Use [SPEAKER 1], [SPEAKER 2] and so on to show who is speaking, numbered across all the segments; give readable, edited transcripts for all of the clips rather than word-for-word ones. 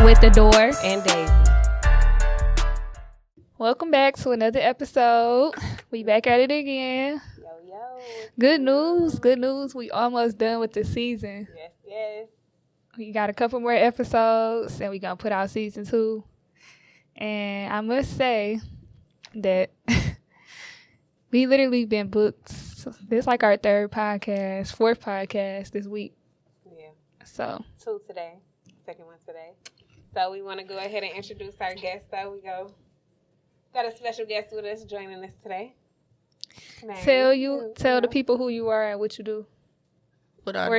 [SPEAKER 1] with Adore
[SPEAKER 2] and Daisy.
[SPEAKER 1] Welcome back to another episode. We back at it again.
[SPEAKER 2] Yo.
[SPEAKER 1] Good news. We almost done with the season.
[SPEAKER 2] Yes.
[SPEAKER 1] We got a couple more episodes and we gonna put out season 2. And I must say that we literally been booked. This is like our fourth podcast this week.
[SPEAKER 2] Yeah.
[SPEAKER 1] So
[SPEAKER 2] 2 today. Second one today. So we want to go ahead and introduce our guest. So got a special guest with us joining us today.
[SPEAKER 1] Tell the people who you are and what you do.
[SPEAKER 3] What I
[SPEAKER 1] or
[SPEAKER 3] do.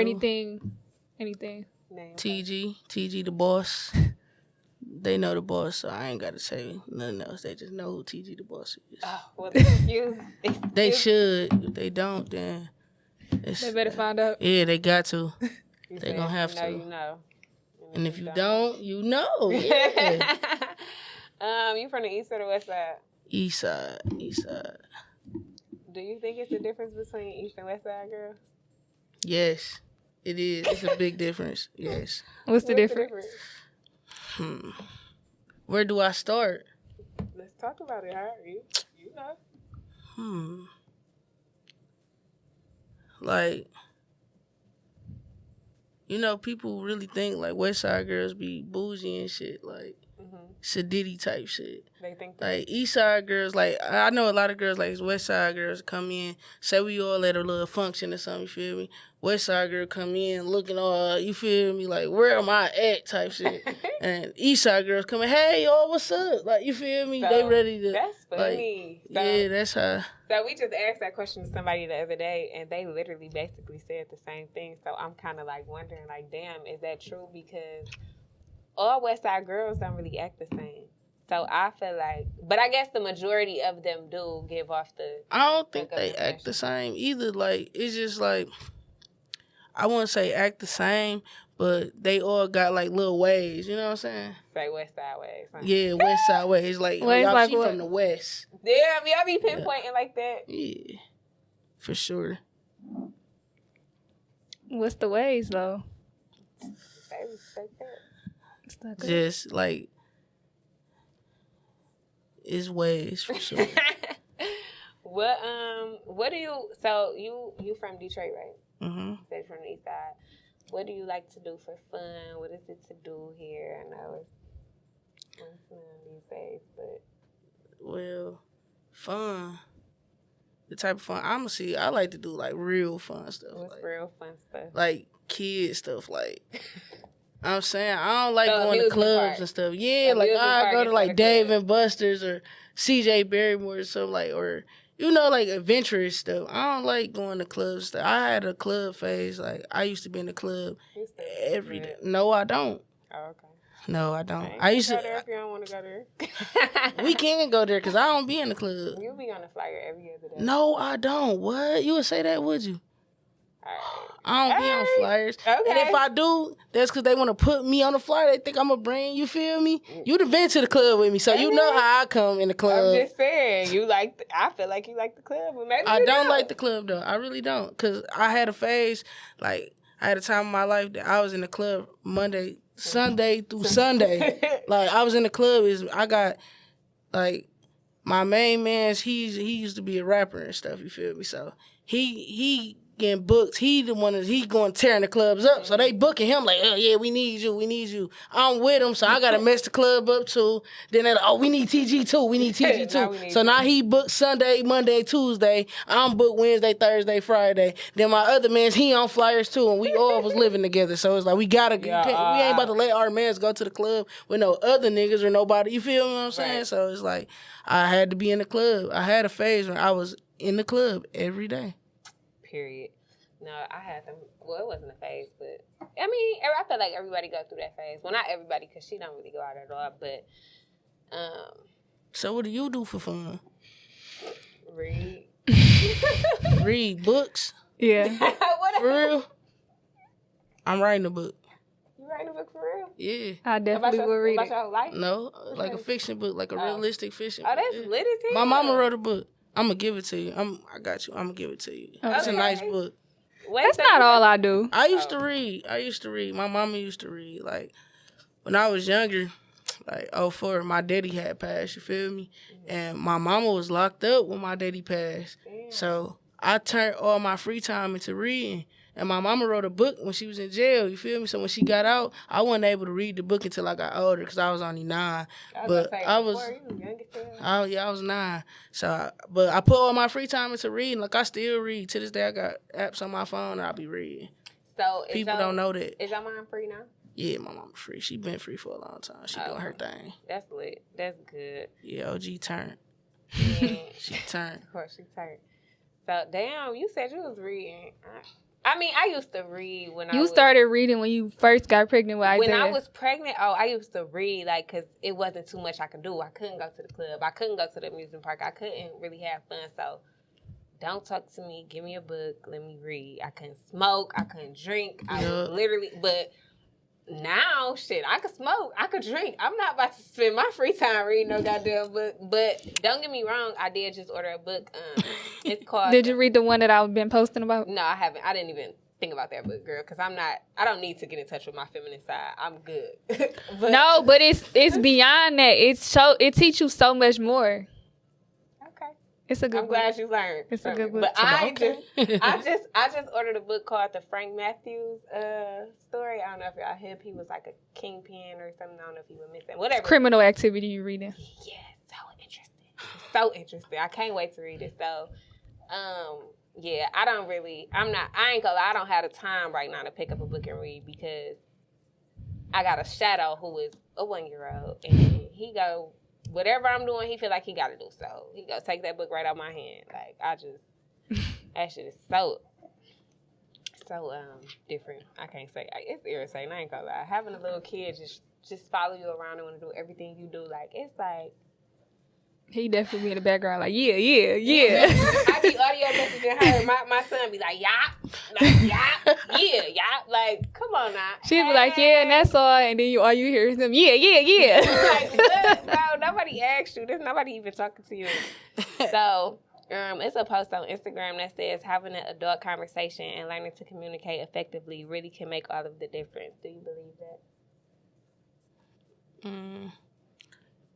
[SPEAKER 1] anything.
[SPEAKER 2] Name.
[SPEAKER 3] TG the boss. They know the boss, so I ain't got to say nothing else. They just know who TG the boss is.
[SPEAKER 2] Oh, well, excuse.
[SPEAKER 3] They should. If they don't, then
[SPEAKER 1] They better find out.
[SPEAKER 3] Yeah, they got to.
[SPEAKER 2] You
[SPEAKER 3] They gonna have to.
[SPEAKER 2] You know.
[SPEAKER 3] And if you don't, you know. Yeah.
[SPEAKER 2] You from the east or the west side?
[SPEAKER 3] East side.
[SPEAKER 2] Do you think it's a difference between east and west side girls?
[SPEAKER 3] Yes, it is. It's a big difference. Yes.
[SPEAKER 1] What's the difference?
[SPEAKER 3] Where do I start?
[SPEAKER 2] Let's talk about it, Harry. You know.
[SPEAKER 3] Like, you know, people really think like West Side girls be bougie and shit, like sedity type shit.
[SPEAKER 2] They think that.
[SPEAKER 3] Like East Side girls, like I know a lot of girls like West Side girls come in, say we all at a little function or something, you feel me? West Side girl come in looking all, you feel me, like where am I at type shit. And East Side girls come in, hey y'all, what's up? Like you feel me?
[SPEAKER 2] So,
[SPEAKER 3] they ready to
[SPEAKER 2] That's funny.
[SPEAKER 3] Like, yeah, that's how.
[SPEAKER 2] So we just asked that question to somebody the other day, and they literally basically said the same thing. So I'm kind of like wondering, like, damn, is that true? Because all West Side girls don't really act the same. So I feel like, but I guess the majority of them do give off the.
[SPEAKER 3] I don't think they act the same either. Like it's just like, I wouldn't say act the same, but they all got like little ways. You know what I'm saying?
[SPEAKER 2] Say West Side ways. Huh?
[SPEAKER 3] Yeah, West Side ways. Like
[SPEAKER 1] Ways
[SPEAKER 3] y'all
[SPEAKER 1] like
[SPEAKER 3] she
[SPEAKER 1] what?
[SPEAKER 3] from the West.
[SPEAKER 2] Yeah, y'all be pinpointing like that.
[SPEAKER 3] Yeah, for sure.
[SPEAKER 1] What's the ways though?
[SPEAKER 2] They respect that.
[SPEAKER 1] It's not good.
[SPEAKER 3] Just like it's ways for sure.
[SPEAKER 2] What do you? So you from Detroit, right?
[SPEAKER 3] Mm-hmm.
[SPEAKER 2] Say from the east side. What do you like to do for fun? What is it to do here? I know it's fun these days, but
[SPEAKER 3] Well, fun. The type of fun I like to do like real fun stuff.
[SPEAKER 2] what's
[SPEAKER 3] Like,
[SPEAKER 2] real fun stuff?
[SPEAKER 3] like kid stuff. Like I'm saying, I don't like
[SPEAKER 2] So,
[SPEAKER 3] going to
[SPEAKER 2] amusement
[SPEAKER 3] clubs
[SPEAKER 2] park.
[SPEAKER 3] and stuff. Yeah, like
[SPEAKER 2] Amusement
[SPEAKER 3] I
[SPEAKER 2] park
[SPEAKER 3] go
[SPEAKER 2] is
[SPEAKER 3] to
[SPEAKER 2] for
[SPEAKER 3] like
[SPEAKER 2] the
[SPEAKER 3] Dave
[SPEAKER 2] club.
[SPEAKER 3] and Buster's or CJ Barrymore or something like, or you know, like adventurous stuff. I don't like going to clubs. I had a club phase. Like I used to be in the club
[SPEAKER 2] You still
[SPEAKER 3] every
[SPEAKER 2] do
[SPEAKER 3] day.
[SPEAKER 2] it?
[SPEAKER 3] No, I don't.
[SPEAKER 2] Oh, okay.
[SPEAKER 3] No, I don't.
[SPEAKER 2] Ain't
[SPEAKER 3] I used
[SPEAKER 2] go there
[SPEAKER 3] to.
[SPEAKER 2] if you don't want to go there.
[SPEAKER 3] We can go there because I don't be in the club.
[SPEAKER 2] You be on the flyer every other day.
[SPEAKER 3] No, I don't. What? You would say that, would you?
[SPEAKER 2] All
[SPEAKER 3] I don't be on
[SPEAKER 2] Alright.
[SPEAKER 3] flyers.
[SPEAKER 2] Okay.
[SPEAKER 3] And if I do, that's because they want to put me on the flyer. They think I'm a brand. You feel me? You'd have been to the club with me, so you know how I come in the
[SPEAKER 2] I'm
[SPEAKER 3] club.
[SPEAKER 2] just saying, I feel like you like the club, but maybe
[SPEAKER 3] I
[SPEAKER 2] you
[SPEAKER 3] don't like the club, though. I really don't. Because I had a phase, like, I had a time in my life that I was in the club Sunday through Sunday. Like, I was in the club. I got, like, my main man's, he used to be a rapper and stuff, you feel me? So, he getting booked. He going tearing the clubs up. So they booking him like, oh yeah, we need you. I'm with him, so I gotta mess the club up too. Then they're like, oh, we need TG too. We need TG
[SPEAKER 2] Now we
[SPEAKER 3] too.
[SPEAKER 2] need
[SPEAKER 3] So
[SPEAKER 2] you.
[SPEAKER 3] now he booked Sunday, Monday, Tuesday. I'm booked Wednesday, Thursday, Friday. Then my other man's he on flyers too, and we all was living together. So it's like we gotta we ain't about to let our mans go to the club with no other niggas or nobody. You feel me what I'm saying?
[SPEAKER 2] Right.
[SPEAKER 3] So it's like I had to be in the club. I had a phase when I was in the club every day.
[SPEAKER 2] Period. No, I had them. Well, it wasn't a phase, but I mean, I feel like everybody go through that phase. Well, not everybody, because she don't really go out at all. But
[SPEAKER 3] So what do you do for fun?
[SPEAKER 2] read.
[SPEAKER 3] Read books?
[SPEAKER 1] Yeah.
[SPEAKER 2] What?
[SPEAKER 3] For real? I'm writing a book.
[SPEAKER 2] You writing a book for real?
[SPEAKER 3] Yeah.
[SPEAKER 1] I definitely will read
[SPEAKER 2] about
[SPEAKER 1] it.
[SPEAKER 2] your life?
[SPEAKER 3] No, like a fiction book, like a realistic fiction
[SPEAKER 2] Oh,
[SPEAKER 3] book.
[SPEAKER 2] that's
[SPEAKER 3] Yeah.
[SPEAKER 2] lit as hell.
[SPEAKER 3] My mama wrote a book. I'm gonna give it to you. I got you. I'm gonna give it to you. It's a
[SPEAKER 2] Okay.
[SPEAKER 3] nice book.
[SPEAKER 2] Wait,
[SPEAKER 1] That's
[SPEAKER 2] so
[SPEAKER 1] not
[SPEAKER 2] you-
[SPEAKER 1] all I do.
[SPEAKER 3] I used to read. My mama used to read. Like when I was younger, like 04, my daddy had passed, you feel me? And my mama was locked up when my daddy passed.
[SPEAKER 2] Damn.
[SPEAKER 3] So I turned all my free time into reading. And my mama wrote a book when she was in jail, you feel me? So when she got out, I wasn't able to read the book until I got older because I was only 9. I was 9. So, but I put all my free time into reading. Like, I still read. To this day, I got apps on my phone and I'll be reading.
[SPEAKER 2] So
[SPEAKER 3] people don't know that.
[SPEAKER 2] Is your mom free now?
[SPEAKER 3] Yeah, my mama free. She been free for a long time. She doing her thing.
[SPEAKER 2] That's lit. That's good.
[SPEAKER 3] Yeah, OG turned.
[SPEAKER 2] Yeah.
[SPEAKER 3] She turned.
[SPEAKER 2] Of course, she turned. So, damn, you said you was reading. I mean, I used to read when
[SPEAKER 1] You started reading when you first got pregnant with Isaiah.
[SPEAKER 2] When I was pregnant, I used to read, like, because it wasn't too much I could do. I couldn't go to the club. I couldn't go to the amusement park. I couldn't really have fun. So, don't talk to me. Give me a book. Let me read. I couldn't smoke. I couldn't drink. I was literally, but now, shit, I could smoke. I could drink. I'm not about to spend my free time reading no goddamn book. But don't get me wrong. I did just order a book. It's called...
[SPEAKER 1] Did you read the one that I've been posting about?
[SPEAKER 2] No, I haven't. I didn't even think about that book, girl, because I don't need to get in touch with my feminine side. I'm good.
[SPEAKER 1] But it's beyond that. It teach you so much more.
[SPEAKER 2] Okay.
[SPEAKER 1] It's a good
[SPEAKER 2] I'm
[SPEAKER 1] book.
[SPEAKER 2] glad you learned.
[SPEAKER 1] It's a good book.
[SPEAKER 2] But I just ordered a book called The Frank Matthews Story. I don't know if y'all hip. He was like a kingpin or something. I don't know if he was missing. Whatever.
[SPEAKER 1] Criminal activity you reading.
[SPEAKER 2] Yeah, so interesting. I can't wait to read it. So, yeah, I ain't gonna lie, I don't have the time right now to pick up a book and read because I got a shadow who is a 1-year-old and he go, whatever I'm doing, he feel like he gotta do. So he go take that book right out my hand. Like, that shit is so different. I can't say, it's irritating, I ain't gonna lie. Having a little kid just follow you around and want to do everything you do, like, it's like,
[SPEAKER 1] he definitely be in the background like, yeah.
[SPEAKER 2] I be audio messaging her. My son be like, yeah. Like, come on now.
[SPEAKER 1] She be like, yeah, and that's all. And then all you hear is them, yeah.
[SPEAKER 2] Like, what? Bro, nobody asked you. There's nobody even talking to you. So, it's a post on Instagram that says having an adult conversation and learning to communicate effectively really can make all of the difference. Do you believe that?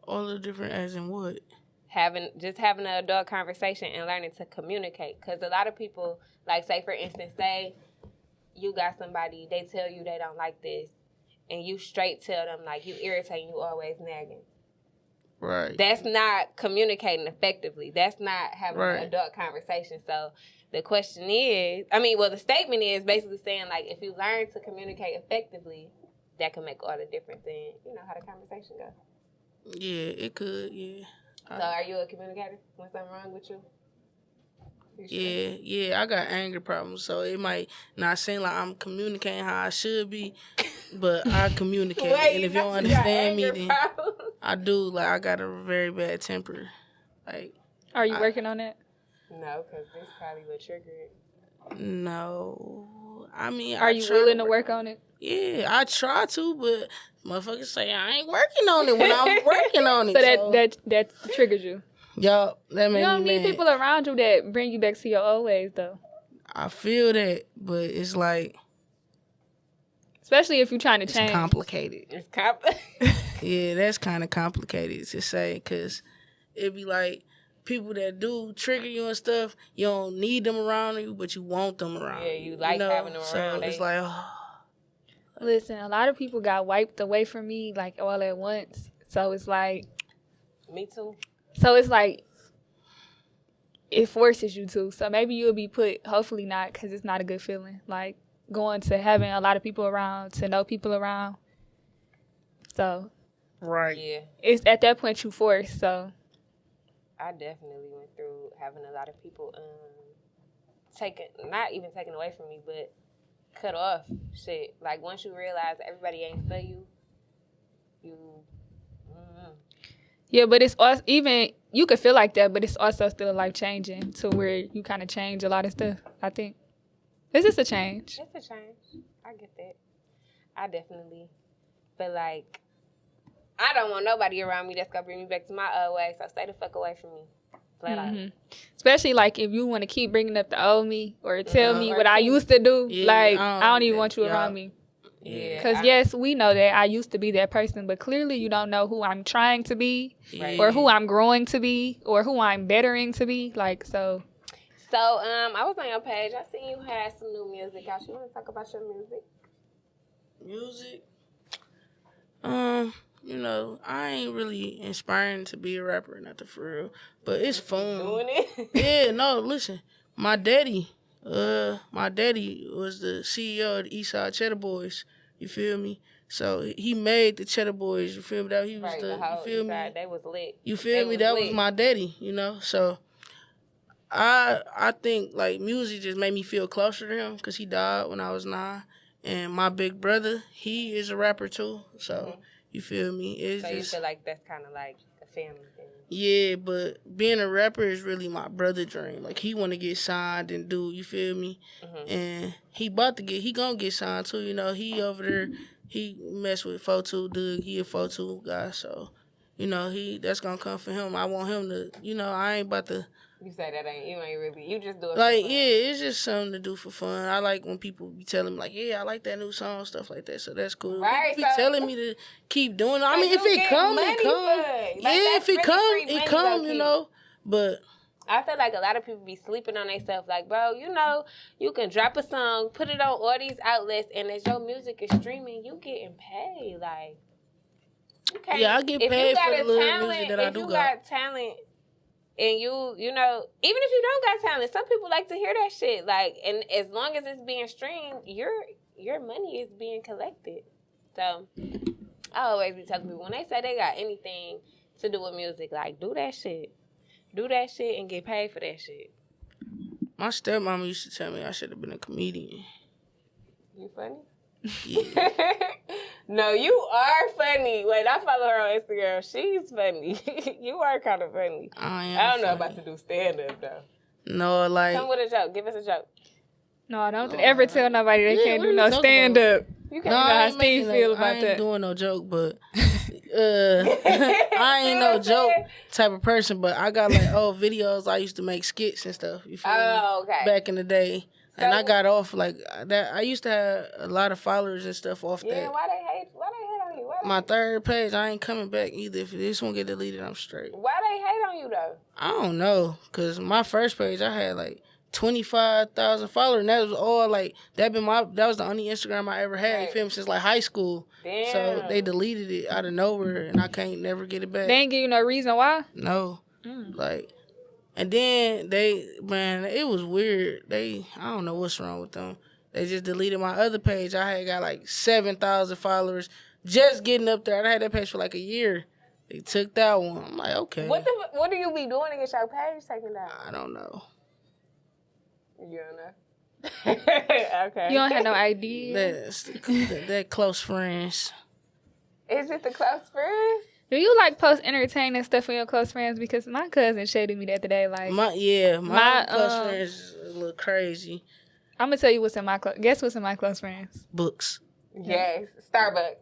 [SPEAKER 3] All the different as in what?
[SPEAKER 2] Having an adult conversation and learning to communicate. Because a lot of people, like, say, for instance, say you got somebody, they tell you they don't like this, and you straight tell them, like, you irritating, you always nagging.
[SPEAKER 3] Right.
[SPEAKER 2] That's not communicating effectively. That's not having an adult conversation. So the question is, the statement is basically saying, like, if you learn to communicate effectively, that can make all the difference in, how the conversation goes.
[SPEAKER 3] Yeah, it could, yeah.
[SPEAKER 2] So are you a communicator when something wrong with you?
[SPEAKER 3] Yeah, I got anger problems, so it might not seem like I'm communicating how I should be, but I communicate. And if you don't understand me, then I do. Like, I got a very bad temper. Like,
[SPEAKER 1] are you working on it?
[SPEAKER 2] No, because this probably would trigger it.
[SPEAKER 3] No.
[SPEAKER 1] Are you willing to work on it?
[SPEAKER 3] Yeah, I try to, but motherfuckers say I ain't working on it when I'm working on it.
[SPEAKER 1] So that triggers you.
[SPEAKER 3] Yo, that made me mad.
[SPEAKER 1] You don't need people around you that bring you back to your old ways, though.
[SPEAKER 3] I feel that, but it's like...
[SPEAKER 1] Especially if you're trying to change.
[SPEAKER 3] It's complicated.
[SPEAKER 2] It's complicated.
[SPEAKER 3] Yeah, that's kind of complicated to say, because it'd be like... People that do trigger you and stuff, you don't need them around you, but you want them around.
[SPEAKER 2] Yeah, you like having them around.
[SPEAKER 3] So it's like,
[SPEAKER 1] Listen, a lot of people got wiped away from me, like, all at once. So it's like...
[SPEAKER 2] Me too.
[SPEAKER 1] So it's like, it forces you to. So maybe you'll be put, hopefully not, because it's not a good feeling. Like, going to having a lot of people around, to know people around. So...
[SPEAKER 3] Right.
[SPEAKER 2] Yeah.
[SPEAKER 1] It's at that point you forced, so...
[SPEAKER 2] I definitely went through having a lot of people not even taken away from me, but cut off shit. Like, once you realize everybody ain't for you,
[SPEAKER 1] Yeah, but it's also, even, you could feel like that, but it's also still life-changing to where you kind of change a lot of stuff, I think. It's just a change.
[SPEAKER 2] It's a change. I get that. I definitely feel like I don't want nobody around me that's going to bring me back to my old way, so stay the fuck away from me. Flat out.
[SPEAKER 1] Especially, like, if you want to keep bringing up the old me or tell me what I used to do, like, I don't even want you around me.
[SPEAKER 2] Yeah.
[SPEAKER 1] Because, yes, we know that I used to be that person, but clearly you don't know who I'm trying to be or who I'm growing to be or who I'm bettering to be. Like, so.
[SPEAKER 2] So, I was on your page. I seen you had some new music out. You want to talk about your music?
[SPEAKER 3] Music? You know, I ain't really inspiring to be a rapper, nothing for real. But it's fun.
[SPEAKER 2] Doing it?
[SPEAKER 3] Yeah, no, listen. My daddy was the CEO of the Eastside Cheddar Boys. You feel me? So he made the Cheddar Boys. You feel me? That he was
[SPEAKER 2] Right,
[SPEAKER 3] the
[SPEAKER 2] whole
[SPEAKER 3] you feel me?
[SPEAKER 2] side, they was lit.
[SPEAKER 3] You feel me?
[SPEAKER 2] was
[SPEAKER 3] That
[SPEAKER 2] lit.
[SPEAKER 3] was my daddy, you know? So I think like music just made me feel closer to him because he died when I was 9. And my big brother, he is a rapper too. So you feel me? It's
[SPEAKER 2] So you
[SPEAKER 3] just
[SPEAKER 2] feel like that's kind of like a family thing.
[SPEAKER 3] yeah, but being a rapper is really my brother dream. Like he want to get signed and do, you feel me? And he gonna get signed too. You know, he over there, he mess with 42 Doug. He a 42 guy, so you know that's gonna come for him. I want him to, you know, I ain't about to.
[SPEAKER 2] You say that you ain't really, you just do it
[SPEAKER 3] Like,
[SPEAKER 2] for fun.
[SPEAKER 3] yeah, it's just something to do for fun. I like when people be telling me, like, yeah, I like that new song, stuff like that. So that's cool.
[SPEAKER 2] Right,
[SPEAKER 3] People be
[SPEAKER 2] so-
[SPEAKER 3] telling me to keep doing it. I mean,
[SPEAKER 2] you
[SPEAKER 3] if it
[SPEAKER 2] get
[SPEAKER 3] come,
[SPEAKER 2] money
[SPEAKER 3] it come.
[SPEAKER 2] for it. Like,
[SPEAKER 3] Yeah,
[SPEAKER 2] that's
[SPEAKER 3] if it
[SPEAKER 2] really
[SPEAKER 3] come,
[SPEAKER 2] free
[SPEAKER 3] it
[SPEAKER 2] money,
[SPEAKER 3] come,
[SPEAKER 2] low-key.
[SPEAKER 3] you know. But
[SPEAKER 2] I feel like a lot of people be sleeping on themselves. Like, bro, you know, you can drop a song, put it on all these outlets, and as your music is streaming, you getting paid. Like, you can't.
[SPEAKER 3] Yeah, I get
[SPEAKER 2] if
[SPEAKER 3] paid
[SPEAKER 2] you got
[SPEAKER 3] for the
[SPEAKER 2] a
[SPEAKER 3] little
[SPEAKER 2] talent,
[SPEAKER 3] music that I
[SPEAKER 2] if
[SPEAKER 3] do
[SPEAKER 2] you
[SPEAKER 3] got.
[SPEAKER 2] got talent, and you know, even if you don't got talent, some people like to hear that shit. Like, and as long as it's being streamed, your money is being collected. So, I always be telling people when they say they got anything to do with music, like, do that shit. Do that shit and get paid for that shit.
[SPEAKER 3] My stepmama used to tell me I should have been a comedian.
[SPEAKER 2] You funny?
[SPEAKER 3] Yeah.
[SPEAKER 2] No, you are funny. Wait, I follow her on Instagram. She's funny. You are kind of funny.
[SPEAKER 3] I
[SPEAKER 2] don't know
[SPEAKER 3] funny.
[SPEAKER 2] about to do stand-up, though.
[SPEAKER 3] No, like.
[SPEAKER 2] Come with a joke. Give us a joke.
[SPEAKER 1] No, I don't ever tell nobody they can't
[SPEAKER 3] what
[SPEAKER 1] do
[SPEAKER 3] are you
[SPEAKER 1] no
[SPEAKER 3] talking
[SPEAKER 1] stand up.
[SPEAKER 2] You
[SPEAKER 3] No,
[SPEAKER 2] can't
[SPEAKER 1] how
[SPEAKER 3] I ain't,
[SPEAKER 1] Steve
[SPEAKER 3] making
[SPEAKER 1] feel
[SPEAKER 3] I
[SPEAKER 1] about
[SPEAKER 3] ain't
[SPEAKER 1] that.
[SPEAKER 3] doing no joke, but I ain't no joke type of person. But I got like old videos. I used to make skits and stuff. You feel me?
[SPEAKER 2] Oh, okay.
[SPEAKER 3] Back in the day, and
[SPEAKER 2] So-
[SPEAKER 3] I got off like that. I used to have a lot of followers and stuff off
[SPEAKER 2] Yeah,
[SPEAKER 3] that.
[SPEAKER 2] why they hate on you?
[SPEAKER 3] My third page, I ain't coming back either. If this one get deleted, I'm straight.
[SPEAKER 2] Why they hate on you, though?
[SPEAKER 3] I don't know, cause my first page, I had like 25,000 followers, and that was all like that was the only Instagram I ever had. You
[SPEAKER 2] Right.
[SPEAKER 3] feel me? Since like high school.
[SPEAKER 2] Damn.
[SPEAKER 3] So they deleted it out of nowhere, and I can't never get it back.
[SPEAKER 1] They ain't give you no reason why?
[SPEAKER 3] No, like, and then it was weird. I don't know what's wrong with them. They just deleted my other page. I had got like 7,000 followers, just getting up there. I had that page for like a year. They took that one. I'm like, okay.
[SPEAKER 2] What do you be doing to get your page taken down?
[SPEAKER 3] I don't know.
[SPEAKER 2] You don't know. Okay.
[SPEAKER 1] You don't have no idea.
[SPEAKER 3] That close friends.
[SPEAKER 2] Is it the close friends?
[SPEAKER 1] Do you like post entertaining stuff for your close friends? Because my cousin shaded me the other day. Like,
[SPEAKER 3] My close friends is a little crazy.
[SPEAKER 1] I'm gonna tell you what's in my guess what's in my close friends.
[SPEAKER 3] Books.
[SPEAKER 2] Yes, Starbucks.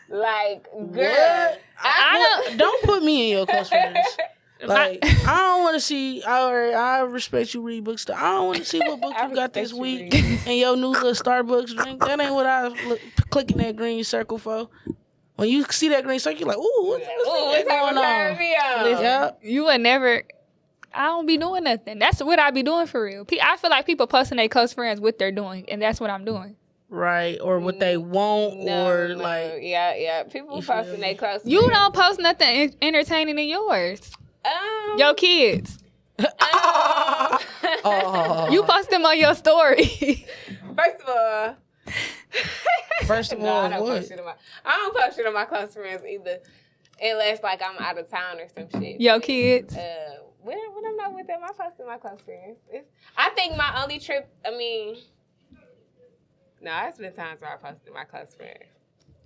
[SPEAKER 2] Like, girl,
[SPEAKER 3] What?
[SPEAKER 1] I
[SPEAKER 3] Don't put me in your close friends. Like, I don't want to see. I respect you read books. I don't want to see what book
[SPEAKER 2] I
[SPEAKER 3] you got this
[SPEAKER 2] respect you
[SPEAKER 3] week
[SPEAKER 2] read.
[SPEAKER 3] and your new little Starbucks drink. That ain't what I clicking that green circle for. When you see that green circle, you're like, ooh, what's
[SPEAKER 2] what
[SPEAKER 3] going on?
[SPEAKER 1] Listen,
[SPEAKER 3] Yeah.
[SPEAKER 1] you would never. I don't be doing nothing. That's what I be doing for real. I feel like people posting their close friends what they're doing, and that's what I'm doing.
[SPEAKER 3] Right, or what they want, or like.
[SPEAKER 2] Yeah. People
[SPEAKER 3] You feel
[SPEAKER 2] posting
[SPEAKER 3] me?
[SPEAKER 2] their close
[SPEAKER 1] You
[SPEAKER 2] friends.
[SPEAKER 1] don't post nothing entertaining in yours. Your kids.
[SPEAKER 3] Oh.
[SPEAKER 1] You post them on your story.
[SPEAKER 2] First of all,
[SPEAKER 3] First of
[SPEAKER 2] no,
[SPEAKER 3] all,
[SPEAKER 2] I don't
[SPEAKER 3] what?
[SPEAKER 2] post shit on my close friends either, unless like I'm out of town or some shit.
[SPEAKER 1] Your kids.
[SPEAKER 2] When I'm not with them, I post to my close friends. I think my only trip. It's been times where I posted my close friends.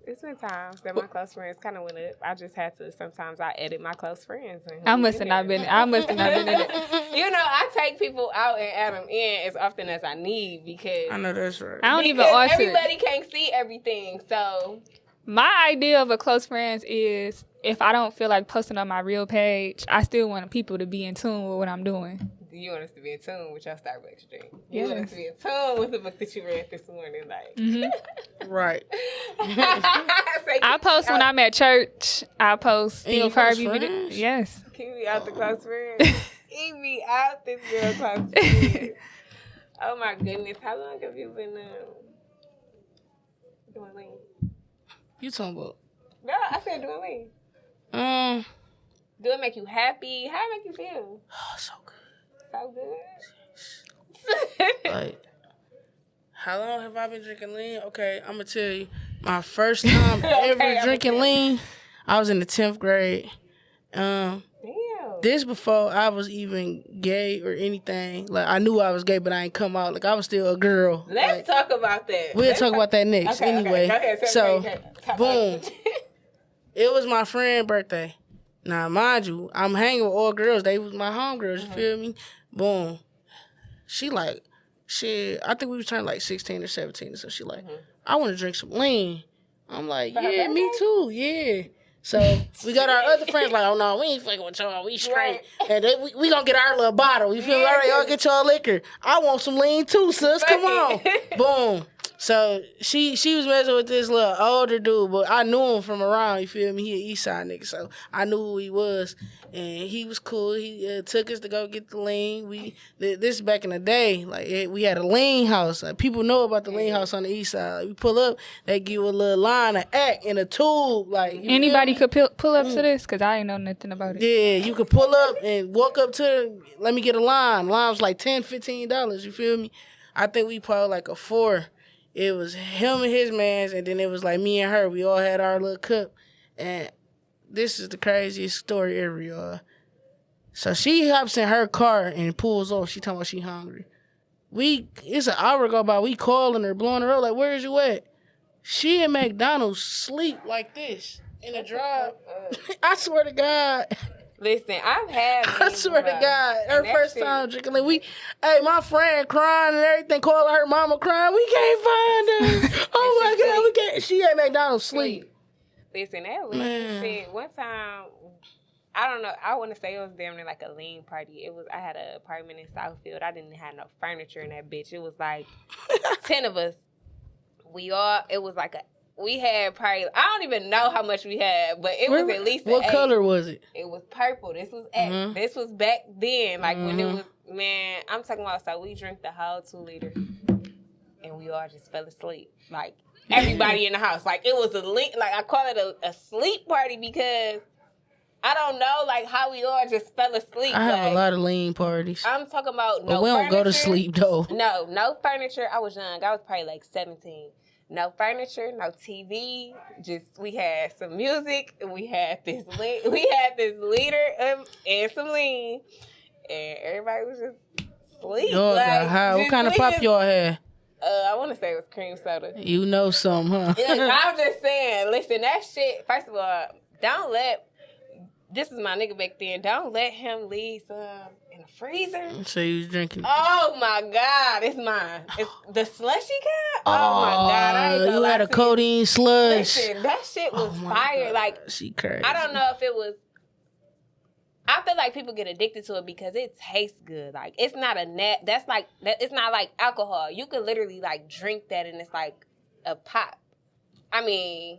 [SPEAKER 2] It's been times that my close friends kind of went up. I just had to. Sometimes I edit my close friends.
[SPEAKER 1] I must have not been in it.
[SPEAKER 2] You know, I take people out and add them in as often as I need because
[SPEAKER 3] I know that's right.
[SPEAKER 1] I don't even
[SPEAKER 2] because
[SPEAKER 1] answer.
[SPEAKER 2] everybody can't see everything. So
[SPEAKER 1] My idea of a close friends is if I don't feel like posting on my real page, I still want people to be in tune with what I'm doing.
[SPEAKER 2] You want us to be in tune with your Starbucks drink. You
[SPEAKER 1] Yes.
[SPEAKER 2] want us to be in tune with the book that you read this morning. Like,
[SPEAKER 3] Right.
[SPEAKER 1] I post when I'm at church. I post
[SPEAKER 3] And you
[SPEAKER 1] Steve
[SPEAKER 3] post
[SPEAKER 1] Harvey.
[SPEAKER 3] friends?
[SPEAKER 1] Yes.
[SPEAKER 2] keep me out the close friends. Keep me out this girl close friends. Oh my goodness. How long have you been doing lean?
[SPEAKER 3] You talking about?
[SPEAKER 2] No, I said doing lean. Do it make you happy? How it make you feel?
[SPEAKER 3] Oh, so good.
[SPEAKER 2] So good.
[SPEAKER 3] Like, how long have I been drinking lean? Okay, I'm gonna tell you. My first time ever drinking lean, I was in the 10th grade.
[SPEAKER 2] Damn.
[SPEAKER 3] This before I was even gay or anything. Like, I knew I was gay, but I ain't come out. Like, I was still a girl.
[SPEAKER 2] Let's talk about that.
[SPEAKER 3] We'll talk about that next.
[SPEAKER 2] Okay,
[SPEAKER 3] anyway,
[SPEAKER 2] Go ahead.
[SPEAKER 3] so
[SPEAKER 2] Talk
[SPEAKER 3] boom.
[SPEAKER 2] about it.
[SPEAKER 3] It was my friend's birthday. Now, mind you, I'm hanging with all girls. They was my homegirls, you feel me? Boom. She like, shit, I think we was turning like 16 or 17. So she like, I want to drink some lean. I'm like, yeah, me too, yeah. So we got our other friends like, oh no, we ain't fucking with y'all, we straight.
[SPEAKER 2] Right.
[SPEAKER 3] And we gonna get our little bottle, you feel me? All right, y'all get y'all liquor. I want some lean too, sis, come on. Boom. So she was messing with this little older dude, but I knew him from around, you feel me? He an East Side nigga, so I knew who he was. And he was cool. He took us to go get the lean. This is back in the day. Like, we had a lean house. Like, people know about the lean house on the East Side. Like, we pull up, they give you a little line of act in a tube. Like,
[SPEAKER 1] Anybody could pull up to this because I ain't know nothing about it.
[SPEAKER 3] yeah, you could pull up and walk up to, let me get a line. Line was like $10, $15, you feel me? I think we pulled like a 4. It was him and his mans, and then it was like me and her. We all had our little cup. And this is the craziest story ever, y'all. So she hops in her car and pulls off. She talking about she hungry. It's an hour go by. We calling her, blowing her up, like, where is you at? She at McDonald's sleep like this in the drive. I swear to God.
[SPEAKER 2] Listen, I've had.
[SPEAKER 3] I swear to God, her first time drinking lean. My friend crying and everything, calling her mama crying. We can't find her. Oh my God, we can't. She at McDonald's sleep.
[SPEAKER 2] Listen, that lean shit. One time, I don't know. I want to say it was damn near like a lean party. I had an apartment in Southfield. I didn't have no furniture in that bitch. It was like 10 of us. It was like we had probably, I don't even know how much we had, but it was at least
[SPEAKER 3] What color was it?
[SPEAKER 2] It was purple. This was this was back then, like when it was, man, I'm talking about, so we drank the whole 2 liter and we all just fell asleep. Like, everybody in the house. Like, it was like, I call it a sleep party because I don't know, like, how we all just fell asleep.
[SPEAKER 3] I have a lot of lean parties.
[SPEAKER 2] I'm talking about
[SPEAKER 3] but we don't go to sleep, though.
[SPEAKER 2] No furniture. I was young. I was probably like 17. No furniture, no TV. Just, we had some music. We had this liter and some lean, and everybody was just asleep.
[SPEAKER 3] Y'all got high. What kind of pop y'all had?
[SPEAKER 2] I want to say it was cream soda.
[SPEAKER 3] You know some, huh?
[SPEAKER 2] I'm just saying. Listen, that shit. First of all, don't let. This is my nigga back then. Don't let him leave some in the freezer.
[SPEAKER 3] So you was drinking.
[SPEAKER 2] Oh my God, it's mine. It's the slushy kind. Oh my God, I ain't gonna
[SPEAKER 3] you
[SPEAKER 2] lie
[SPEAKER 3] had a
[SPEAKER 2] to you.
[SPEAKER 3] codeine slush.
[SPEAKER 2] Listen, that shit was fire.
[SPEAKER 3] God.
[SPEAKER 2] Like,
[SPEAKER 3] she crazy.
[SPEAKER 2] I don't know if it was. I feel like people get addicted to it because it tastes good. Like, it's not that's like that. It's not like alcohol. You could literally like drink that and it's like a pop. I mean,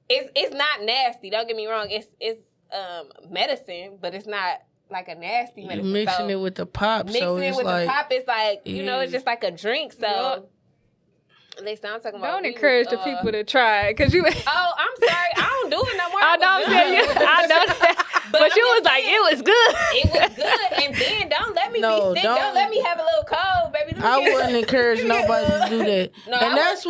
[SPEAKER 2] it's not nasty. Don't get me wrong. It's medicine, but it's not like a nasty medicine.
[SPEAKER 3] You mixing it with the pop, so it's
[SPEAKER 2] with
[SPEAKER 3] like
[SPEAKER 2] the pop, it's like, you know, it's just like a drink. So, listen, I'm talking about.
[SPEAKER 1] Don't encourage the people to try it, cause you.
[SPEAKER 2] Oh, I'm sorry, I don't do it no more.
[SPEAKER 1] I know, I'm saying you. I know that. But you was like, it was good.
[SPEAKER 2] It was good, and then don't let me be sick. Don't let me have a little cold, baby.
[SPEAKER 3] I wouldn't encourage nobody to do that. And that's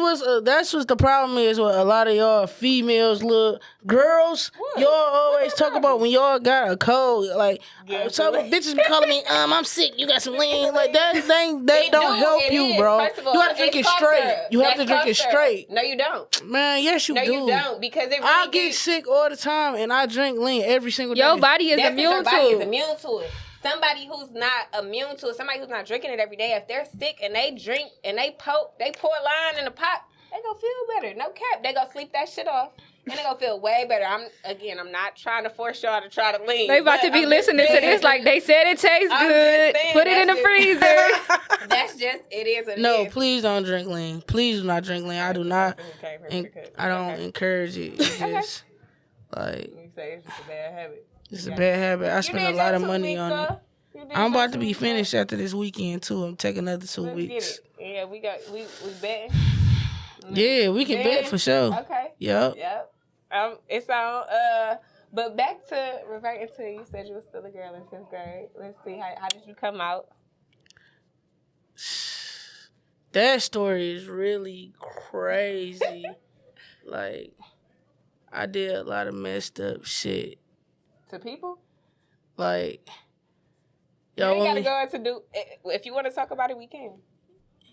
[SPEAKER 3] what's the problem is with a lot of y'all females, little girls. What? Y'all always talk about when y'all got a cold. Like, some bitches be calling me, I'm sick. You got some lean. Like, that thing, that don't help you, bro. You have to drink it straight. You have to drink it straight.
[SPEAKER 2] No, you don't.
[SPEAKER 3] Man, yes, you do.
[SPEAKER 2] No, you don't, because it really
[SPEAKER 3] I get sick all the time, and I drink lean every single day.
[SPEAKER 1] Your body is immune to it.
[SPEAKER 2] Immune to it. Somebody who's not immune to it, somebody who's not drinking it every day, if they're sick and they drink and they pour a line in the pot, they gonna feel better. No cap. They gonna sleep that shit off. And it gonna feel way better. I'm not trying to force y'all to try to lean.
[SPEAKER 1] They about to be listening to this like they said it tastes good. Put it in the freezer.
[SPEAKER 2] That's just it is.
[SPEAKER 3] No, please don't drink lean. Please do not drink lean. I do not. I don't encourage it. It's just like
[SPEAKER 2] you say it's just a bad habit.
[SPEAKER 3] It's a bad habit. I spent a lot of money on it. I'm about to be finished after this weekend too. I'm taking another 2 weeks.
[SPEAKER 2] Yeah, we betting.
[SPEAKER 3] Yeah, we can bet for sure.
[SPEAKER 2] Okay.
[SPEAKER 3] Yep.
[SPEAKER 2] It's on. But back to reverting to you said you were still a girl in 5th grade. Let's see how did you come out?
[SPEAKER 3] That story is really crazy. Like, I did a lot of messed up shit.
[SPEAKER 2] To people?
[SPEAKER 3] Like,
[SPEAKER 2] y'all gotta go into do. If you want to talk about it, we can.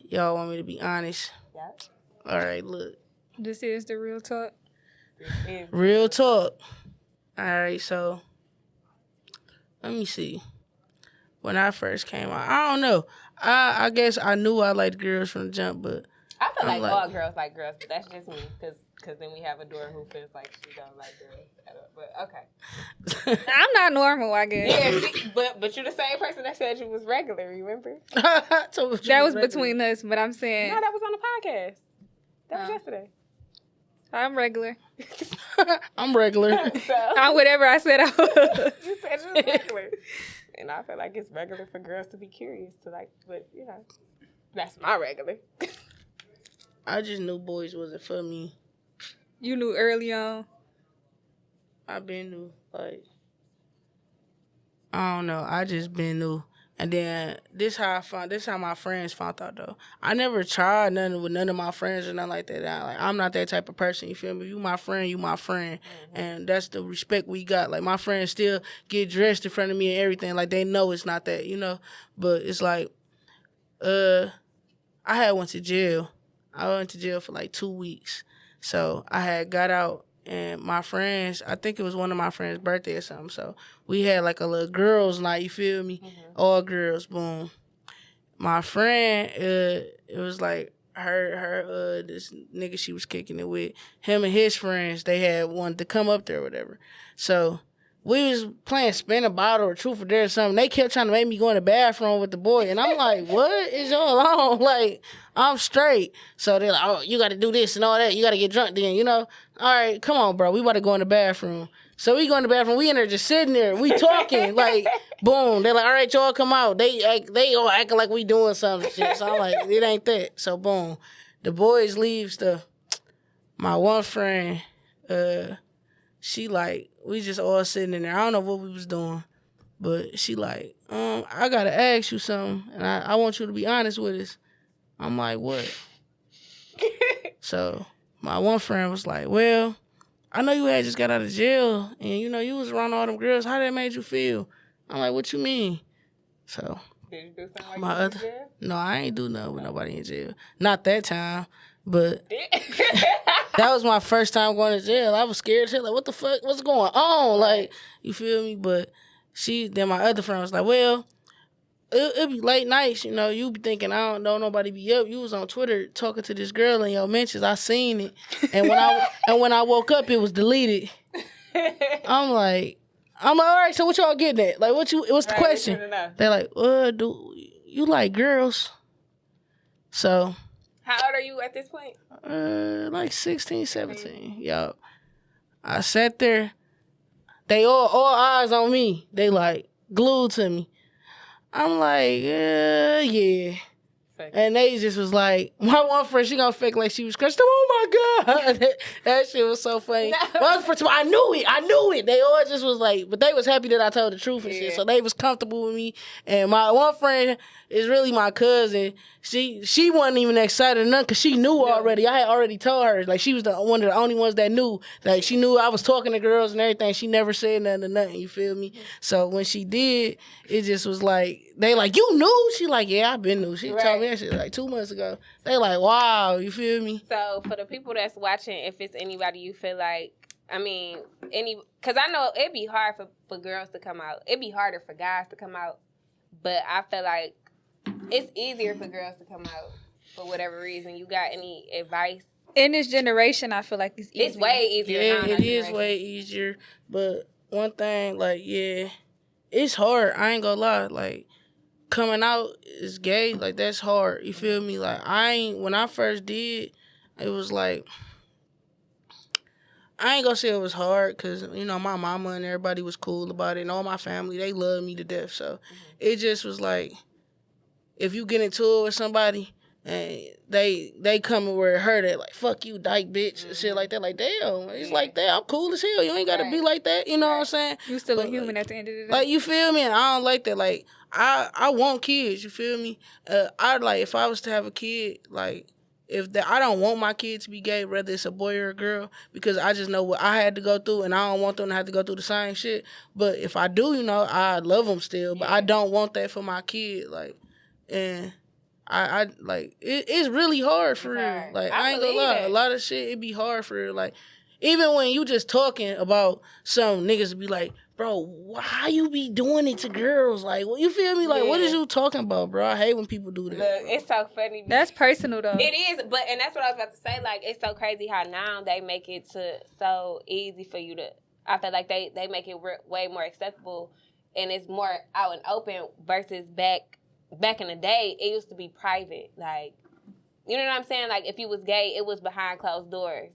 [SPEAKER 3] Y'all want me to be honest?
[SPEAKER 2] Yeah.
[SPEAKER 3] All right, look.
[SPEAKER 1] This is the real talk.
[SPEAKER 3] Real talk. All right, so let me see. When I first came out, I don't know. I guess I knew I liked girls from the jump, but
[SPEAKER 2] I feel like all girls like girls, but that's just me because then we have a door who feels like she don't like girls. But okay.
[SPEAKER 1] I'm not normal, I guess.
[SPEAKER 2] Yeah, but you're the same person that said you was regular. Remember?
[SPEAKER 1] That was between us, but I'm saying
[SPEAKER 2] no, that was on the podcast. That was yesterday.
[SPEAKER 1] I'm regular.
[SPEAKER 3] I'm regular.
[SPEAKER 1] I'm whatever I said I was.
[SPEAKER 2] You said you was regular. And I feel like it's regular for girls to be curious to like, but you know, that's my regular.
[SPEAKER 3] I just knew boys wasn't for me.
[SPEAKER 1] You knew early on.
[SPEAKER 3] I been knew, like, I don't know. I just been knew. And then this how my friends found out though. I never tried nothing with none of my friends or nothing like that. I'm not that type of person, you feel me? You my friend, you my friend. Mm-hmm. And that's the respect we got. Like my friends still get dressed in front of me and everything. Like they know it's not that, you know? But it's like, I had went to jail. I went to jail for like 2 weeks. So I had got out. And my friends, I think it was one of my friends' birthday or something. So we had like a little girls' night, you feel me? Mm-hmm. All girls, boom. My friend, it was like her this nigga she was kicking it with, him and his friends, they had wanted to come up there or whatever. So we was playing spin a bottle or truth or dare or something. They kept trying to make me go in the bathroom with the boy. And I'm like, what is y'all on? Like, I'm straight. So they're like, oh, you got to do this and all that. You got to get drunk then, you know? All right, come on, bro. We about to go in the bathroom. So we go in the bathroom. We in there just sitting there. We talking. Like, boom. They're like, all right, y'all come out. They all acting like we doing something shit. So I'm like, it ain't that. So, boom. The boys leave stuff. My one friend, she like, we just all sitting in there. I don't know what we was doing. But she like, I got to ask you something. And I want you to be honest with us. I'm like, what? So my one friend was like, well, I know you had just got out of jail. And, you know, you was around all them girls. How that made you feel? I'm like, what you mean? So
[SPEAKER 2] did you do something like that in jail?
[SPEAKER 3] No, I ain't do nothing with nobody in jail. Not that time. But that was my first time going to jail. I was scared shit. Like, what the fuck? What's going on? Like, you feel me? But then my other friend was like, well, it be late nights, you know. You be thinking, I don't know, nobody be up. You was on Twitter talking to this girl in your mentions. I seen it. And when I woke up, it was deleted. I'm like, all right, so what y'all getting at? Like, what's the question? They're like, do you like girls? So...
[SPEAKER 2] How old are you at this point?
[SPEAKER 3] Like 16, 17. Yo, I sat there. They all eyes on me. They like glued to me. I'm like, yeah. And they just was like, my one friend, she gonna fake like she was crushed. Oh my God. That shit was so funny. No. First of all, I knew it. They all just was like, but they was happy that I told the truth and shit. So they was comfortable with me. And my one friend is really my cousin. She wasn't even excited enough because she knew already. I had already told her. Like, she was one of the only ones that knew. Like, she knew I was talking to girls and everything. She never said nothing to nothing, you feel me? So when she did, it just was like, they like, you knew? She like, yeah, I've been knew. She told me that shit like 2 months ago. They like, wow, you feel me?
[SPEAKER 2] So for the people that's watching, if it's anybody you feel like, I mean, because I know it'd be hard for girls to come out. It'd be harder for guys to come out. But I feel like it's easier for girls to come out for whatever reason. You got any advice
[SPEAKER 1] In this generation, I feel like it's easier.
[SPEAKER 2] It's way easier.
[SPEAKER 3] Yeah,
[SPEAKER 2] now in
[SPEAKER 3] it
[SPEAKER 2] our
[SPEAKER 3] is
[SPEAKER 2] generation.
[SPEAKER 3] way easier. But one thing, like, yeah, it's hard. I ain't gonna lie. Like, coming out is gay. Like, that's hard. You feel me? Like, when I first did, it was like, I ain't gonna say it was hard because, you know, my mama and everybody was cool about it. And all my family, they loved me to death. So it just was like, if you get into it with somebody and they coming where it hurt at, like, fuck you, dyke bitch, and shit like that. Like, damn, it's like that. I'm cool as hell. You ain't got to be like that. You know what I'm saying?
[SPEAKER 1] You still a
[SPEAKER 3] But,
[SPEAKER 1] human at the end of the day.
[SPEAKER 3] Like, you feel me? And I don't like that. Like, I want kids. You feel me? I like, if I was to have a kid, like, I don't want my kid to be gay, whether it's a boy or a girl, because I just know what I had to go through, and I don't want them to have to go through the same shit. But if I do, you know, I love them still, but I don't want that for my kid. Like, and I like, it's really hard for real.
[SPEAKER 2] hard.
[SPEAKER 3] Like,
[SPEAKER 2] I
[SPEAKER 3] I ain't gonna
[SPEAKER 2] believe
[SPEAKER 3] lie,
[SPEAKER 2] it.
[SPEAKER 3] a lot of shit, it be hard for real. Like, even when you just talking about some niggas be like, bro, how you be doing it to girls? Like, you feel me? Like, what is you talking about, bro? I hate when people do that.
[SPEAKER 2] Look, it's so funny.
[SPEAKER 1] That's personal, though.
[SPEAKER 2] It is, and that's what I was about to say. Like, it's so crazy how now they make it so easy for you to. I feel like they make it way more acceptable, and it's more out and open versus back in the day. It used to be private, like, you know what I'm saying? Like, if you was gay, it was behind closed doors.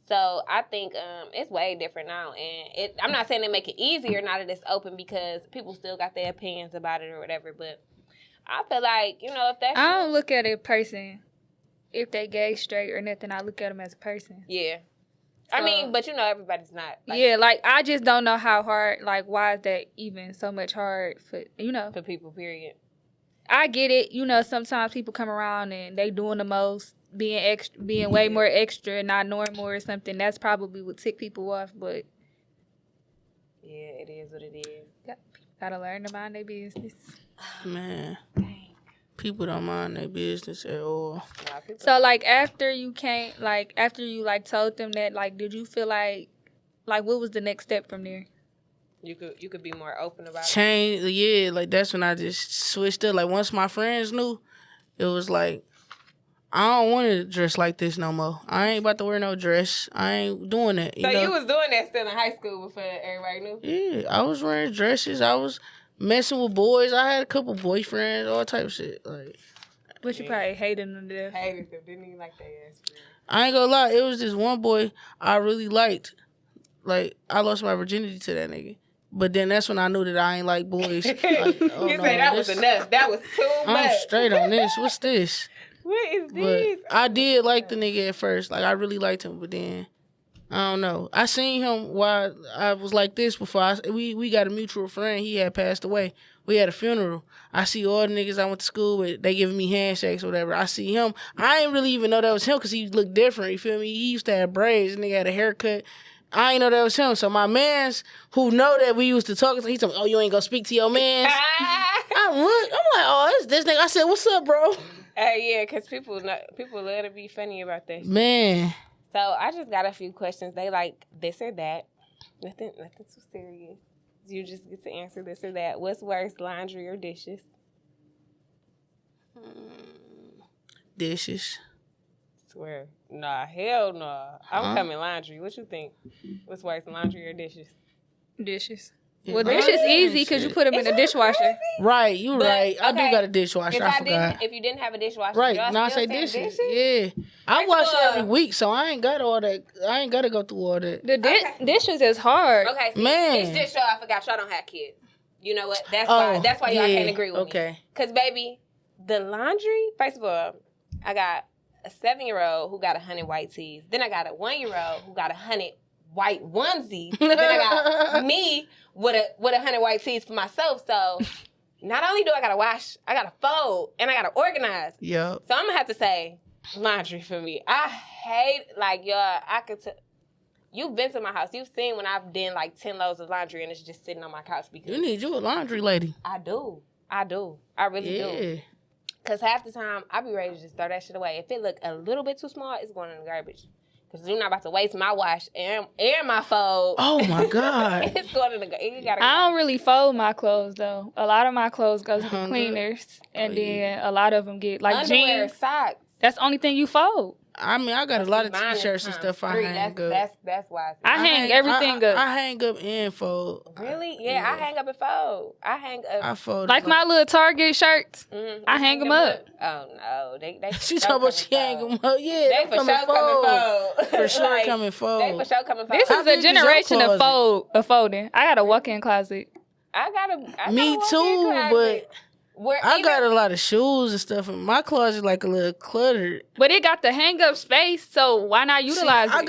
[SPEAKER 2] So I think it's way different now, and I'm not saying they make it easier now that it's open because people still got their opinions about it or whatever. But I feel like, you know, if that's
[SPEAKER 1] I don't look at a person if they gay, straight, or nothing. I look at them as a person.
[SPEAKER 2] yeah. I mean, but you know, everybody's not. Like,
[SPEAKER 1] yeah, like I just don't know how hard. Like, why is that even so much hard for
[SPEAKER 2] for people. Period.
[SPEAKER 1] I get it. You know, sometimes people come around and they doing the most. Being way more extra, not normal or something. That's probably what tick people off. But
[SPEAKER 2] yeah, it is what it is.
[SPEAKER 1] Gotta learn to mind their business.
[SPEAKER 3] Man, people don't mind their business at all.
[SPEAKER 1] So like after you told them that, like, did you feel like what was the next step from there?
[SPEAKER 2] You could be more open about
[SPEAKER 3] Change, yeah, like that's when I just switched up. Like once my friends knew, it was like, I don't want to dress like this no more. I ain't about to wear no dress. I ain't doing that.
[SPEAKER 2] So you was doing that still in high school before everybody knew?
[SPEAKER 3] Yeah, I was wearing dresses. I was messing with boys. I had a couple boyfriends, all type of shit. Like,
[SPEAKER 1] But you probably hated them to death.
[SPEAKER 2] Hated them. Didn't even like their ass.
[SPEAKER 3] I ain't gonna lie. It was this one boy I really liked. Like, I lost my virginity to that nigga. But then that's when I knew that I ain't like boys. Like, oh,
[SPEAKER 2] you
[SPEAKER 3] no,
[SPEAKER 2] say that was enough. That was too much.
[SPEAKER 3] I'm straight on this. What's this?
[SPEAKER 2] What is
[SPEAKER 3] But
[SPEAKER 2] this?
[SPEAKER 3] I did like the nigga at first. Like, I really liked him. But then, I don't know. I seen him while I was like this before. We got a mutual friend. He had passed away. We had a funeral. I see all the niggas I went to school with. They giving me handshakes or whatever. I see him. I didn't really even know that was him because he looked different. You feel me? He used to have braids. The nigga had a haircut. I ain't know that was him. So my mans who know that we used to talk, he told me, oh, you ain't gonna speak to your mans? I'm like, oh, it's this nigga. I said, what's up, bro?
[SPEAKER 2] Yeah, because people love to be funny about that shit.
[SPEAKER 3] Man.
[SPEAKER 2] So I just got a few questions. They like this or that. Nothing too serious. You just get to answer this or that. What's worse, laundry or dishes?
[SPEAKER 3] Dishes.
[SPEAKER 2] Swear. Nah, hell nah. I'm coming laundry. What you think? What's worse, laundry or dishes?
[SPEAKER 1] Dishes.
[SPEAKER 3] Yeah.
[SPEAKER 1] Well, dishes easy because you put them in the dishwasher.
[SPEAKER 3] Right, you
[SPEAKER 2] But,
[SPEAKER 3] right. I do
[SPEAKER 2] okay,
[SPEAKER 3] got a dishwasher. I forgot.
[SPEAKER 2] If you didn't have a dishwasher,
[SPEAKER 3] Right,
[SPEAKER 2] y'all
[SPEAKER 3] now I
[SPEAKER 2] still
[SPEAKER 3] say
[SPEAKER 2] saying
[SPEAKER 3] dishes. Yeah. I wash every week, so I ain't got all that. I ain't got to go through all that.
[SPEAKER 1] The dishes is hard.
[SPEAKER 2] Okay, see,
[SPEAKER 3] Man.
[SPEAKER 2] it's just so I forgot y'all don't have kids. You know what? That's why y'all can't agree with me.
[SPEAKER 3] Okay.
[SPEAKER 2] Because, baby, the laundry, first of all, I got a 7-year-old who got 100 white tees. Then I got a 1-year-old who got 100 white onesies. Then I got me with 100 white tees for myself. So not only do I gotta wash, I gotta fold and I gotta organize.
[SPEAKER 3] Yep.
[SPEAKER 2] So I'm gonna have to say laundry for me. I hate you've been to my house. You've seen when I've done like 10 loads of laundry and it's just sitting on my couch because
[SPEAKER 3] You need you a laundry lady.
[SPEAKER 2] I do. I really do.
[SPEAKER 3] Yeah.
[SPEAKER 2] Because half the time, I be ready to just throw that shit away. If it look a little bit too small, it's going in the garbage. Because you're not about to waste my wash and my fold.
[SPEAKER 3] Oh, my God.
[SPEAKER 2] It's going in the garbage.
[SPEAKER 1] I don't really fold my clothes, though. A lot of my clothes go to the cleaners. And then a lot of them get, like,
[SPEAKER 2] underwear,
[SPEAKER 1] jeans.
[SPEAKER 2] socks.
[SPEAKER 1] That's the only thing you fold.
[SPEAKER 3] I mean, I got a lot of t-shirts and stuff I hang up.
[SPEAKER 2] That's why
[SPEAKER 1] I hang everything up.
[SPEAKER 3] I hang up and fold.
[SPEAKER 2] Really? Yeah, I hang up and fold. I hang up.
[SPEAKER 3] I fold.
[SPEAKER 1] Like my little Target shirts. I hang them up.
[SPEAKER 2] Oh no, they
[SPEAKER 3] she talking about she hang them up. Yeah,
[SPEAKER 2] they for sure come and fold.
[SPEAKER 3] For sure come and fold.
[SPEAKER 2] They for sure come and fold.
[SPEAKER 1] This is a generation of folding. I got a walk-in closet.
[SPEAKER 2] I got
[SPEAKER 3] Me too, but I got a lot of shoes and stuff in my closet, like a little cluttered.
[SPEAKER 1] But it got the hang up space, so why not utilize it?
[SPEAKER 3] I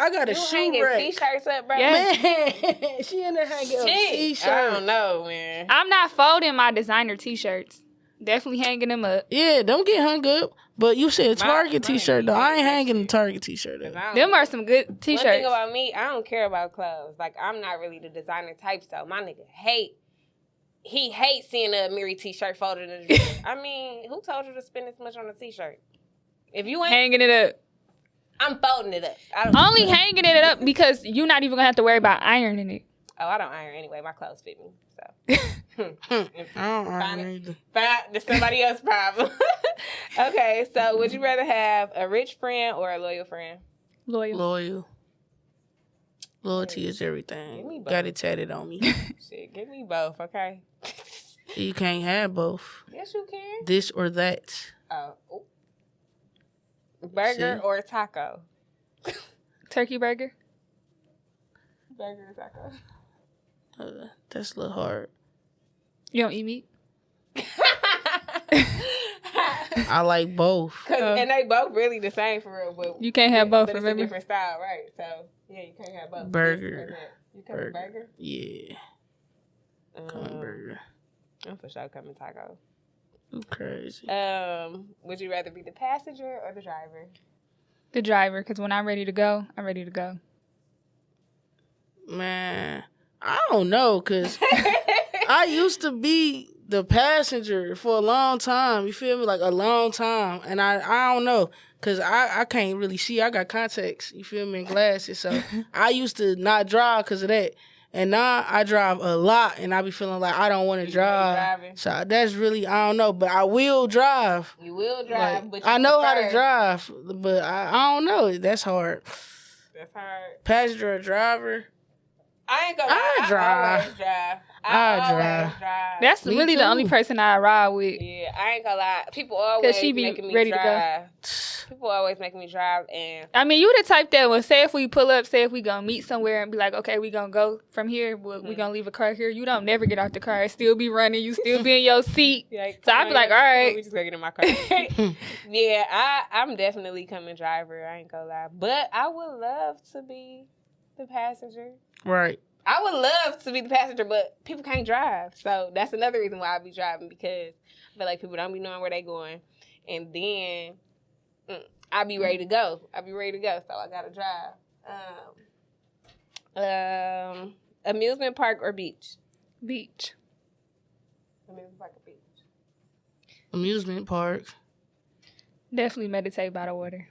[SPEAKER 3] got a shoe rack.
[SPEAKER 2] T-shirts up, bro.
[SPEAKER 1] Yeah.
[SPEAKER 3] Man, she in there hanging up t-shirts.
[SPEAKER 2] I don't know, man.
[SPEAKER 1] I'm not folding my designer t-shirts. Definitely hanging them up.
[SPEAKER 3] Yeah, don't get hung up. But you said Target t-shirt though. I ain't hanging the Target t-shirt up.
[SPEAKER 1] Them are some good t-shirts.
[SPEAKER 2] One thing about me, I don't care about clothes. Like, I'm not really the designer type, so my nigga He hates seeing a Miri t-shirt folded in the drawer. I mean, who told you to spend this much on a t-shirt? If you ain't
[SPEAKER 1] hanging it up,
[SPEAKER 2] I'm folding it up.
[SPEAKER 1] Only hanging it up because you're not even gonna have to worry about ironing it.
[SPEAKER 2] Oh, I don't iron anyway. My clothes fit me. So
[SPEAKER 3] I don't iron either.
[SPEAKER 2] That's somebody else's problem. Okay, so would you rather have a rich friend or a loyal friend?
[SPEAKER 1] Loyal.
[SPEAKER 3] Loyalty is everything. Got it tatted on me.
[SPEAKER 2] Shit, give me both, okay?
[SPEAKER 3] You can't have both.
[SPEAKER 2] Yes, you can.
[SPEAKER 3] This or that.
[SPEAKER 2] Oh. Burger or taco?
[SPEAKER 1] Turkey burger.
[SPEAKER 2] Burger or taco?
[SPEAKER 3] That's a little hard.
[SPEAKER 1] You don't eat meat?
[SPEAKER 3] I like both.
[SPEAKER 2] And they both really the same for real. But
[SPEAKER 1] you can't have both,
[SPEAKER 2] but
[SPEAKER 1] remember?
[SPEAKER 2] It's a different style, right? So, yeah, you can't have both.
[SPEAKER 3] Burger.
[SPEAKER 2] You come with burger?
[SPEAKER 3] Yeah. Coming burger.
[SPEAKER 2] I'm for sure coming taco.
[SPEAKER 3] You crazy.
[SPEAKER 2] Would you rather be the passenger or the driver?
[SPEAKER 1] The driver, because when I'm ready to go, I'm ready to go.
[SPEAKER 3] Man, I don't know, because I used to be the passenger for a long time. You feel me? Like a long time. And I don't know, because I can't really see. I got contacts, you feel me, and glasses. So I used to not drive because of that. And now I drive a lot, and I be feeling like I don't want to drive. So that's really, I don't know, but I will drive.
[SPEAKER 2] You will drive,
[SPEAKER 3] like,
[SPEAKER 2] but
[SPEAKER 3] I know how to drive, but I don't know. That's hard.
[SPEAKER 2] That's hard.
[SPEAKER 3] Passenger or driver?
[SPEAKER 2] I ain't gonna lie. I always drive. I always drive.
[SPEAKER 1] That's
[SPEAKER 3] Me
[SPEAKER 1] really
[SPEAKER 3] too.
[SPEAKER 1] the only person I ride with.
[SPEAKER 2] Yeah, I ain't gonna lie. People always
[SPEAKER 1] she be
[SPEAKER 2] making me
[SPEAKER 1] ready
[SPEAKER 2] drive.
[SPEAKER 1] to go.
[SPEAKER 2] People always making me drive, and
[SPEAKER 1] I mean, you the type that will say if we pull up, say if we gonna meet somewhere and be like, okay, we gonna go from here, we gonna leave a car here. You don't never get out the car. It still be running. You still be in your seat.
[SPEAKER 2] like,
[SPEAKER 1] so I be like, all right.
[SPEAKER 2] We just gonna get in my car. Yeah, I'm definitely coming driver. I ain't gonna lie. But I would love to be the passenger.
[SPEAKER 3] Right.
[SPEAKER 2] I would love to be the passenger, but people can't drive. So that's another reason why I be driving, because I feel like people don't be knowing where they going. And then I be ready to go. So I gotta drive. Amusement park or beach?
[SPEAKER 1] Beach.
[SPEAKER 2] Amusement park or beach?
[SPEAKER 3] Amusement park.
[SPEAKER 1] Definitely meditate by the water.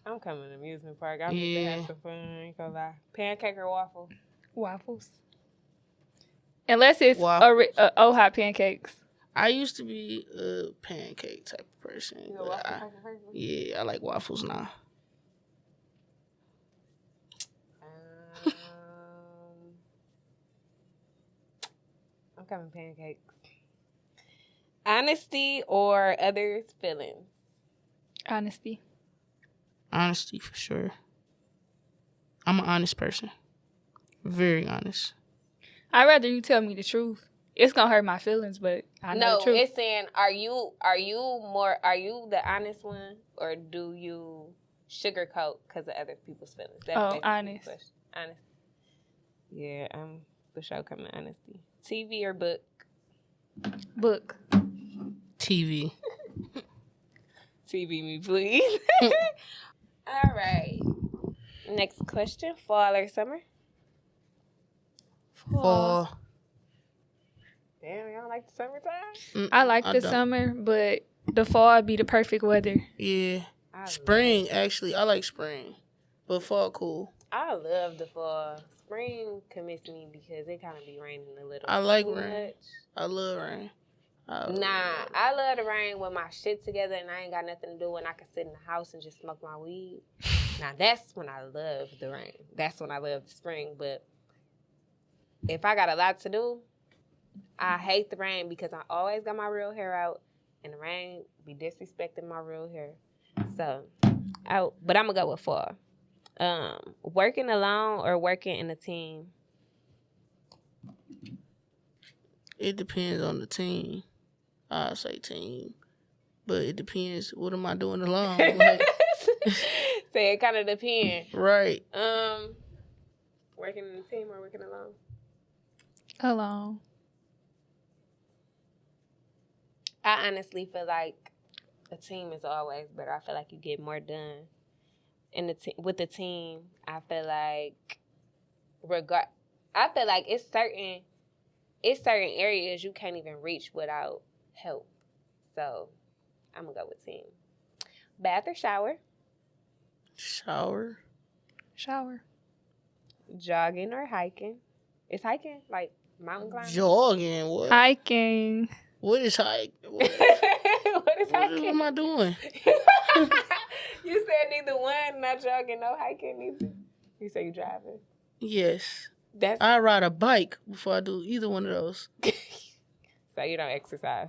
[SPEAKER 2] I'm coming to amusement park. I need to have some fun. I ain't gonna lie. Pancake or waffle?
[SPEAKER 1] Waffles. Unless it's hot pancakes.
[SPEAKER 3] I used to be a pancake type of person.
[SPEAKER 2] You a waffle type of person?
[SPEAKER 3] Yeah, I like waffles now.
[SPEAKER 2] I'm coming pancakes. Honesty or others' feelings?
[SPEAKER 1] Honesty.
[SPEAKER 3] Honesty for sure. I'm an honest person. Very honest.
[SPEAKER 1] I'd rather you tell me the truth. It's gonna hurt my feelings, but I know the truth.
[SPEAKER 2] No, it's saying, are you the honest one, or do you sugarcoat because of other people's feelings? That's
[SPEAKER 1] honest.
[SPEAKER 2] Honest. Yeah, I'm for sure coming honesty. TV or book?
[SPEAKER 1] Book.
[SPEAKER 3] TV.
[SPEAKER 2] TV me, please. All right. Next question. Fall or summer?
[SPEAKER 3] Fall.
[SPEAKER 2] Damn, y'all like the summertime?
[SPEAKER 1] I like the summer, but the fall be the perfect weather.
[SPEAKER 3] Yeah. Spring, actually. I like spring. But fall cool.
[SPEAKER 2] I love the fall. Spring commits me because it kind of be raining a little.
[SPEAKER 3] I like
[SPEAKER 2] too
[SPEAKER 3] rain.
[SPEAKER 2] much.
[SPEAKER 3] I love rain.
[SPEAKER 2] Nah, I love the rain when my shit together and I ain't got nothing to do and I can sit in the house and just smoke my weed. Now, that's when I love the rain. That's when I love the spring. But if I got a lot to do, I hate the rain because I always got my real hair out and the rain be disrespecting my real hair. So, but I'm going to go with fall. Working alone or working in a team?
[SPEAKER 3] It depends on the team. I say team, but it depends. What am I doing alone? Like,
[SPEAKER 2] Say it kind of depends.
[SPEAKER 3] right.
[SPEAKER 2] Working in a team or working alone?
[SPEAKER 1] Alone.
[SPEAKER 2] I honestly feel like a team is always better. I feel like you get more done with the team. I feel like I feel like it's certain areas you can't even reach without help. So I'm gonna go with team. Bath or shower?
[SPEAKER 3] Shower.
[SPEAKER 2] Jogging or hiking? Is hiking like mountain climbing?
[SPEAKER 3] Jogging. What?
[SPEAKER 1] Hiking.
[SPEAKER 3] What is hike? What
[SPEAKER 2] What
[SPEAKER 3] am I doing?
[SPEAKER 2] You said neither one, not jogging, no hiking, neither. You say you driving.
[SPEAKER 3] Yes.
[SPEAKER 2] That's
[SPEAKER 3] I ride a bike before I do either one of those.
[SPEAKER 2] so you don't exercise.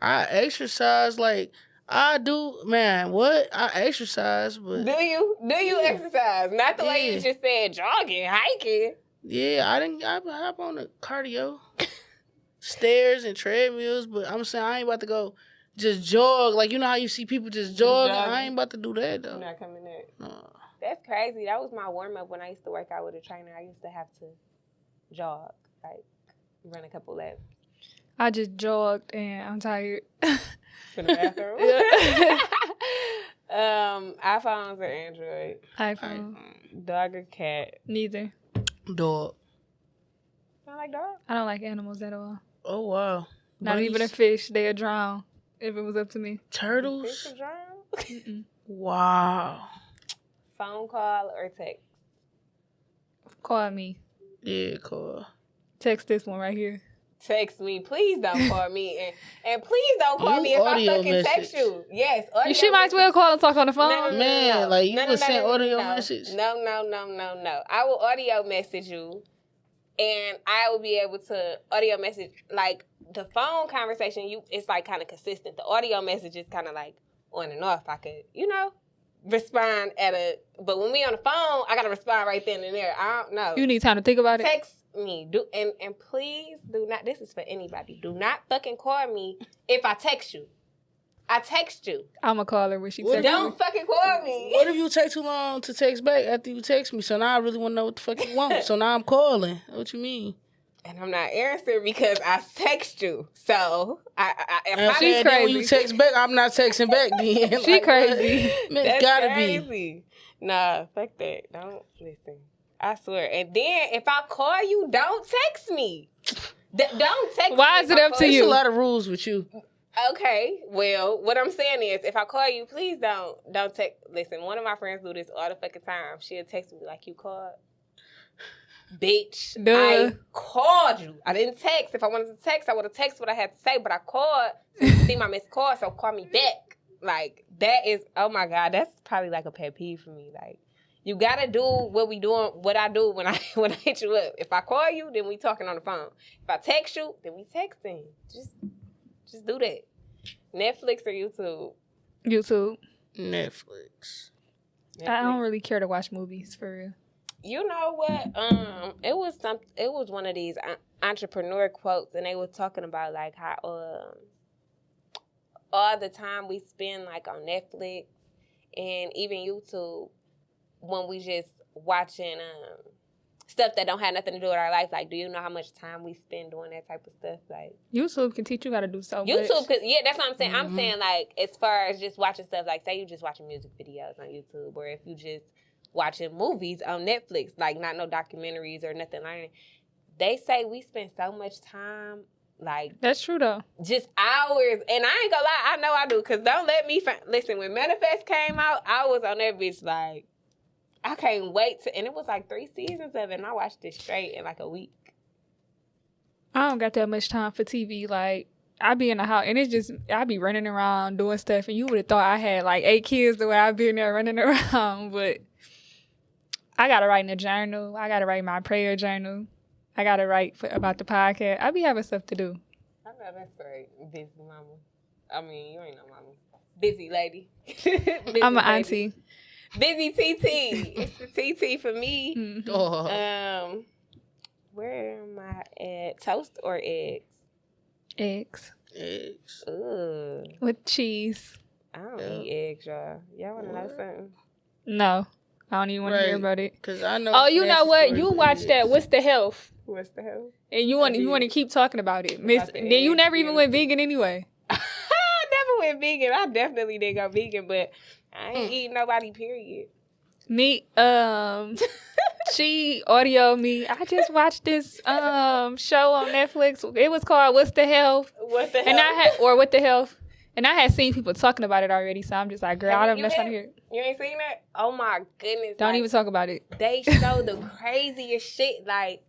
[SPEAKER 3] I exercise like I do. Man, what? I exercise, but
[SPEAKER 2] Do you exercise? Not the way you
[SPEAKER 3] Yeah.
[SPEAKER 2] just said jogging, hiking.
[SPEAKER 3] yeah, I hop on the cardio, stairs and treadmills. But I'm saying I ain't about to go just jog. Like, you know how you see people just jogging?
[SPEAKER 2] Jogging.
[SPEAKER 3] I ain't about to do that
[SPEAKER 2] I'm
[SPEAKER 3] though.
[SPEAKER 2] not coming there.
[SPEAKER 3] No.
[SPEAKER 2] That's crazy. That was my warm up when I used to work out with a trainer. I used to have to jog, like run a couple laps.
[SPEAKER 1] I just jogged and I'm tired.
[SPEAKER 2] To the bathroom.
[SPEAKER 1] Yeah.
[SPEAKER 2] iPhones or Android?
[SPEAKER 1] iPhone.
[SPEAKER 2] Dog or cat?
[SPEAKER 1] Neither.
[SPEAKER 3] Dog.
[SPEAKER 2] I like dog.
[SPEAKER 1] I don't like animals at all.
[SPEAKER 3] Oh wow.
[SPEAKER 1] Not
[SPEAKER 3] Bunnies?
[SPEAKER 1] even a fish. They'd drown if it was up to me.
[SPEAKER 2] Fish
[SPEAKER 3] Turtles.
[SPEAKER 2] and drown?
[SPEAKER 1] Mm-mm.
[SPEAKER 3] Wow.
[SPEAKER 2] Phone call or text?
[SPEAKER 1] Call me.
[SPEAKER 3] Yeah, cool.
[SPEAKER 1] Text this one right here.
[SPEAKER 2] Text me. Please don't call me. And please don't call
[SPEAKER 3] You
[SPEAKER 2] me if I
[SPEAKER 3] audio
[SPEAKER 2] fucking text
[SPEAKER 3] message.
[SPEAKER 2] you. Yes. Audio
[SPEAKER 1] She might as well call and talk on the phone.
[SPEAKER 3] Man, like, you would send audio message?
[SPEAKER 2] No. I will audio message you, and I will be able to audio message. Like, the phone conversation, it's like kind of consistent. The audio message is kind of like on and off. I could, respond but when we on the phone, I got to respond right then and there. I don't know.
[SPEAKER 1] You need time to think about it.
[SPEAKER 2] Text me. And please do not, this is for anybody, do not fucking call me if I text you. I text you.
[SPEAKER 1] I'm going to call her when she
[SPEAKER 3] What
[SPEAKER 1] texts me.
[SPEAKER 2] Don't fucking call me.
[SPEAKER 3] What if you take too long to text back after you text me? So now I really want to know what the fuck you want. So now I'm calling. What you mean?
[SPEAKER 2] And I'm not answering because I text you. So
[SPEAKER 3] And
[SPEAKER 1] She's
[SPEAKER 3] then when you
[SPEAKER 1] crazy.
[SPEAKER 3] text back, I'm not texting back then.
[SPEAKER 1] She crazy.
[SPEAKER 3] Man,
[SPEAKER 2] That's
[SPEAKER 3] it's gotta
[SPEAKER 2] crazy.
[SPEAKER 3] be.
[SPEAKER 2] Nah, fuck that. Don't listen. I swear. And then if I call you, don't text me. Don't text me.
[SPEAKER 1] Why is
[SPEAKER 2] if
[SPEAKER 1] it
[SPEAKER 2] I
[SPEAKER 1] up
[SPEAKER 2] call
[SPEAKER 1] to
[SPEAKER 3] There's
[SPEAKER 1] you?
[SPEAKER 3] a lot of rules with you.
[SPEAKER 2] Okay. Well, what I'm saying is, if I call you, please don't text. Listen, one of my friends do this all the fucking time. She'll text me like, you called? Bitch,
[SPEAKER 1] Duh.
[SPEAKER 2] I called you. I didn't text. If I wanted to text, I would have texted what I had to say, but I called. So you see my missed call, so call me back. Like, that is, oh my God, that's probably like a pet peeve for me. Like, you gotta do what I do when I hit you up. If I call you, then we talking on the phone. If I text you, then we texting. Just do that. Netflix or YouTube?
[SPEAKER 1] YouTube.
[SPEAKER 3] Netflix.
[SPEAKER 1] I don't really care to watch movies, for real.
[SPEAKER 2] You know what? It was one of these entrepreneur quotes, and they were talking about like how all the time we spend like on Netflix and even YouTube when we just watching stuff that don't have nothing to do with our life. Like, do you know how much time we spend doing that type of stuff? Like,
[SPEAKER 1] YouTube can teach you how to do so much.
[SPEAKER 2] YouTube, yeah, that's what I'm saying.
[SPEAKER 3] Mm-hmm.
[SPEAKER 2] I'm saying like as far as just watching stuff, like say you just watching music videos on YouTube, or if you just watching movies on Netflix, like not no documentaries or nothing like that. They say we spend so much time, like
[SPEAKER 1] That's true, though.
[SPEAKER 2] just hours. And I ain't gonna lie, I know I do, because don't let me listen, when Manifest came out, I was on that bitch like, I can't wait to, and it was like 3 seasons of it, and I watched it straight in like a week.
[SPEAKER 1] I don't got that much time for TV. Like, I be in the house and it's just I be running around doing stuff, and you would have thought I had like 8 kids the way I be in there running around, but I gotta write in a journal. I gotta write my prayer journal. I gotta write about the podcast. I be having stuff to do.
[SPEAKER 2] I know that's right, busy mama. I mean, you ain't no mama. Busy lady. Busy
[SPEAKER 1] I'm an
[SPEAKER 2] lady.
[SPEAKER 1] auntie.
[SPEAKER 2] Busy TT. It's the TT for me.
[SPEAKER 1] Mhm.
[SPEAKER 3] Oh.
[SPEAKER 2] Where am I at? Toast or eggs?
[SPEAKER 1] Eggs
[SPEAKER 3] Eggs.
[SPEAKER 2] Ugh.
[SPEAKER 1] with cheese.
[SPEAKER 2] I don't eat eggs, y'all. Y'all want to know something?
[SPEAKER 1] No, I don't even want to hear
[SPEAKER 3] Right.
[SPEAKER 1] about it.
[SPEAKER 3] Cause I know.
[SPEAKER 1] Oh, you know
[SPEAKER 3] nasty
[SPEAKER 1] what?
[SPEAKER 3] stories
[SPEAKER 1] You
[SPEAKER 3] with
[SPEAKER 1] watch
[SPEAKER 3] eggs.
[SPEAKER 1] that. What's the health?
[SPEAKER 2] What's the hell?
[SPEAKER 1] And you want to keep talking about it, Miss.
[SPEAKER 2] About the
[SPEAKER 1] Then you
[SPEAKER 2] eggs,
[SPEAKER 1] never even
[SPEAKER 2] yeah.
[SPEAKER 1] went vegan anyway.
[SPEAKER 2] I never went vegan. I definitely didn't go vegan, but I ain't eating nobody, period.
[SPEAKER 1] Me, she audio me. I just watched this show on Netflix. It was called What's the Health?
[SPEAKER 2] What the hell?
[SPEAKER 1] And What the Health? And I had seen people talking about it already, so I'm just like, girl, I'm not trying to hear it.
[SPEAKER 2] You ain't seen that? Oh my goodness.
[SPEAKER 1] Don't even talk about it.
[SPEAKER 2] They show the craziest shit, like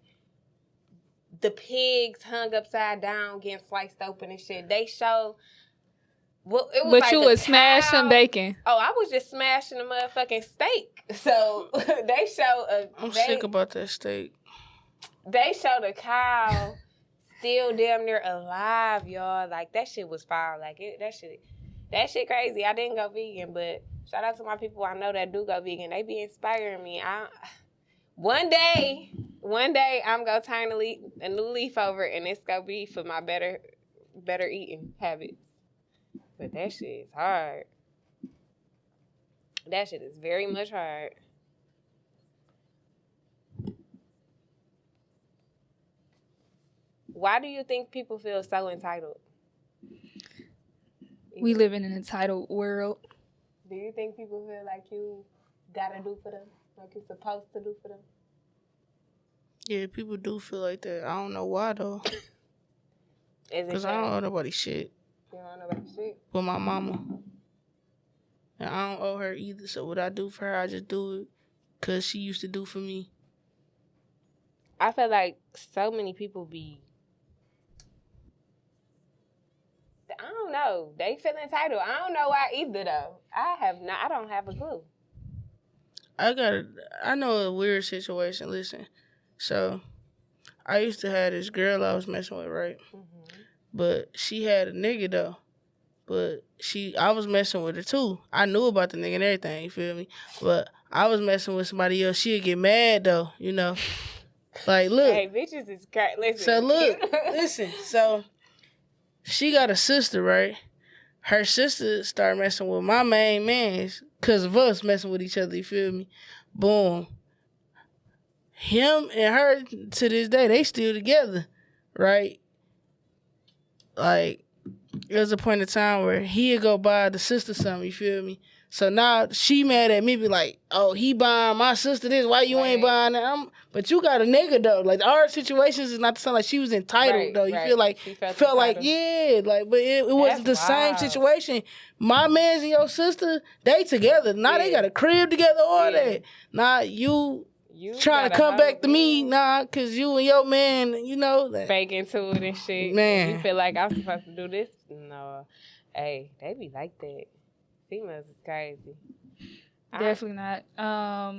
[SPEAKER 2] the pigs hung upside down getting sliced open and shit. They show well, it was
[SPEAKER 1] But
[SPEAKER 2] like
[SPEAKER 1] you
[SPEAKER 2] the
[SPEAKER 1] was smashing
[SPEAKER 2] cow-
[SPEAKER 1] bacon.
[SPEAKER 2] Oh, I was just smashing a motherfucking steak. So they show
[SPEAKER 3] I'm sick about that steak.
[SPEAKER 2] They show the cow still damn near alive, y'all. Like that shit was fire. Like that shit crazy. I didn't go vegan, but shout out to my people I know that do go vegan. They be inspiring me. One day I'm gonna turn a new leaf over, and it's gonna be for my better eating habits. But that shit is hard. That shit is very much hard. Why do you think people feel so entitled?
[SPEAKER 1] We live in an entitled world.
[SPEAKER 2] Do you think people feel like you gotta do for them? Like you're supposed to do for them?
[SPEAKER 3] Yeah, people do feel like that. I don't know why though.
[SPEAKER 2] Is it
[SPEAKER 3] Cause I don't owe nobody shit
[SPEAKER 2] You don't know about shit?
[SPEAKER 3] but my mama, and I don't owe her either. So what I do for her, I just do it cause she used to do for me.
[SPEAKER 2] I feel like so many people be, I don't know. They feel entitled. I don't know why either though. I don't have a clue.
[SPEAKER 3] I know a weird situation. Listen, so I used to have this girl I was messing with, right?
[SPEAKER 2] Mm-hmm.
[SPEAKER 3] But she had a nigga though. But I was messing with her too. I knew about the nigga and everything, you feel me? But I was messing with somebody else. She'd get mad though, you know. Like, look.
[SPEAKER 2] Hey, bitches is crazy. Listen.
[SPEAKER 3] So look, listen. So she got a sister, right? Her sister started messing with my main mans because of us messing with each other, you feel me? Boom. Him and her, to this day, they still together, right? Like, there was a point in time where he'd go buy the sister something, you feel me? So now she mad at me, be like, oh, he buying my sister this, why you ain't buying that? But you got a nigga, though. Like, our situations is not to sound like she was entitled, though. You feel like,
[SPEAKER 2] She
[SPEAKER 3] felt like, yeah, like, but it wasn't the same
[SPEAKER 2] wild.
[SPEAKER 3] situation. My mans and your sister, they together. Now they got a crib together, all that. Now you trying to come back to me, because you and your man, you know. That.
[SPEAKER 2] Fake into it and shit.
[SPEAKER 3] Man.
[SPEAKER 2] You feel like I'm supposed to do this? No. Hey, they be like that. Females is crazy.
[SPEAKER 1] Definitely not.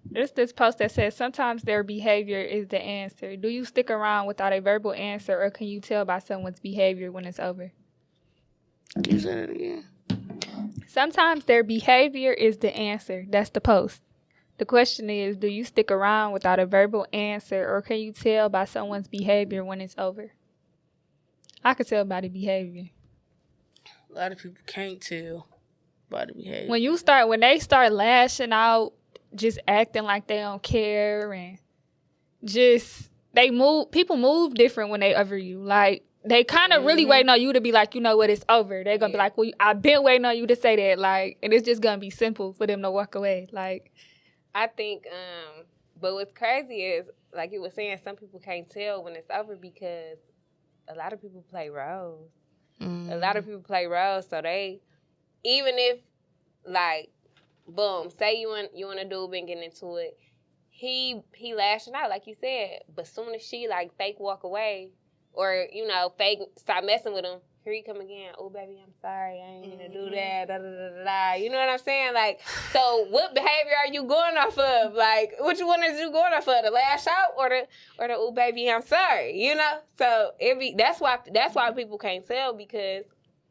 [SPEAKER 1] There's this post that says sometimes their behavior is the answer. Do you stick around without a verbal answer, or can you tell by someone's behavior when it's over?
[SPEAKER 3] Can you say that again?
[SPEAKER 1] Sometimes their behavior is the answer. That's the post. The question is, do you stick around without a verbal answer, or can you tell by someone's behavior when it's over? I could tell by the behavior.
[SPEAKER 3] A lot of people can't tell by the behavior.
[SPEAKER 1] When they start lashing out, just acting like they don't care, and just people move different when they over you. Like, they kind of really waiting on you to be like, you know what, it's over. They're gonna be like, well, I've been waiting on you to say that, like, and it's just gonna be simple for them to walk away. Like,
[SPEAKER 2] I think, but what's crazy is, like you were saying, some people can't tell when it's over because a lot of people play roles. A lot of people play roles, so they, even if, like, boom, say you and a dude been getting into it, he lashing out, like you said, but soon as she, like, fake walk away, or, you know, fake stop messing with him, here you come again. Oh, baby, I'm sorry. I ain't gonna do that. Da, da, da, da, da. You know what I'm saying? Like, so what behavior are you going off of? Like, which one is you going off of? The lash out or the oh, baby, I'm sorry. You know? So that's why people can't tell, because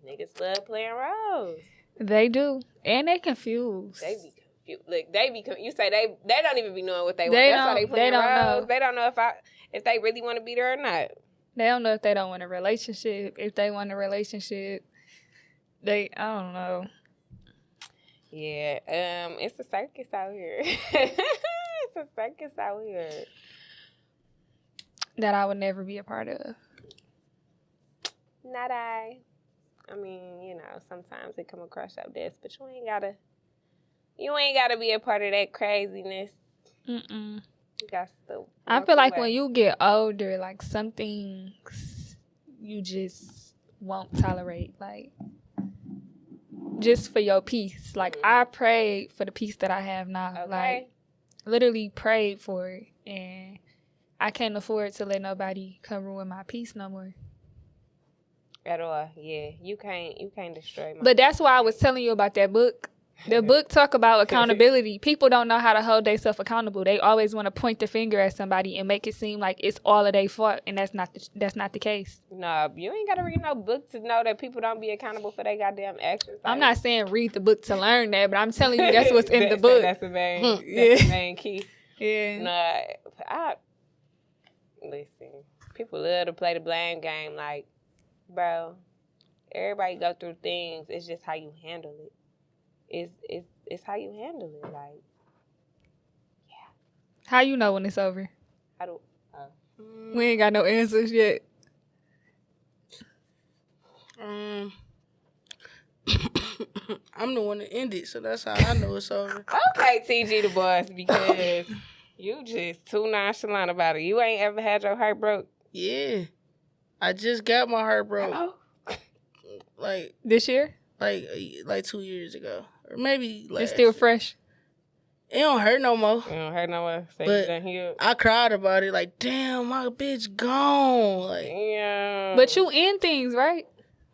[SPEAKER 2] niggas love playing roles.
[SPEAKER 1] They do, and they confused.
[SPEAKER 2] They be confused. Like you say they don't even be knowing what they want.
[SPEAKER 1] They
[SPEAKER 2] That's why they playing roles.
[SPEAKER 1] know.
[SPEAKER 2] They don't know if they really want to be there or not.
[SPEAKER 1] They don't know if they don't want a relationship. If they want a relationship, I don't know.
[SPEAKER 2] Yeah, it's a circus out here. It's a circus out here.
[SPEAKER 1] That I would never be a part of.
[SPEAKER 2] Not I. I mean, you know, sometimes it come across your desk, but you ain't gotta be a part of that craziness.
[SPEAKER 1] Mm-mm.
[SPEAKER 2] You got to.
[SPEAKER 1] I feel like when you get older, like some things you just won't tolerate, like just for your peace. Like I prayed for the peace that I have now.
[SPEAKER 2] Okay.
[SPEAKER 1] Like literally prayed for it, and I can't afford to let nobody come ruin my peace no more.
[SPEAKER 2] At all, yeah. You can't destroy my.
[SPEAKER 1] But that's why I was telling you about that book. The book talk about accountability. People don't know how to hold themselves accountable. They always want to point the finger at somebody and make it seem like it's all of their fault, and that's not the case.
[SPEAKER 2] No, you ain't gotta read no book to know that people don't be accountable for their goddamn actions.
[SPEAKER 1] I'm not saying read the book to learn that, but I'm telling you that's what's in the book.
[SPEAKER 2] That's the main. That's the main key.
[SPEAKER 1] Yeah.
[SPEAKER 2] No, listen. People love to play the blame game. Like, bro, everybody go through things. It's just how you handle it. It's how you handle it. Like, yeah.
[SPEAKER 1] How you know when it's over?
[SPEAKER 2] I don't.
[SPEAKER 1] We ain't got no answers yet.
[SPEAKER 3] I'm the one that ended, so that's how I know it's over.
[SPEAKER 2] Okay, TG the boss, because you just too nonchalant about it. You ain't ever had your heart broke.
[SPEAKER 3] Yeah, I just got my heart broke.
[SPEAKER 2] Oh.
[SPEAKER 3] Like
[SPEAKER 1] This year?
[SPEAKER 3] Like 2 years ago, or maybe last.
[SPEAKER 1] It's still fresh.
[SPEAKER 3] It don't hurt no more.
[SPEAKER 2] You don't hurt no more.
[SPEAKER 3] But I cried about it. Like, damn, my bitch gone. Like,
[SPEAKER 2] yeah.
[SPEAKER 1] But you end things, right?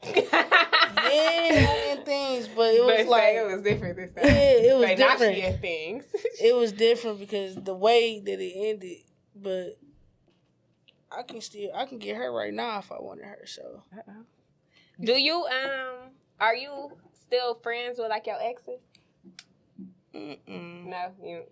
[SPEAKER 3] yeah, and things, but it was like
[SPEAKER 2] it was different this time.
[SPEAKER 3] Yeah, it was
[SPEAKER 2] like,
[SPEAKER 3] different.
[SPEAKER 2] Not things.
[SPEAKER 3] It was different because the way that it ended, but I can get her right now if I wanted her. So,
[SPEAKER 2] do you are you still friends with like your exes? No, you.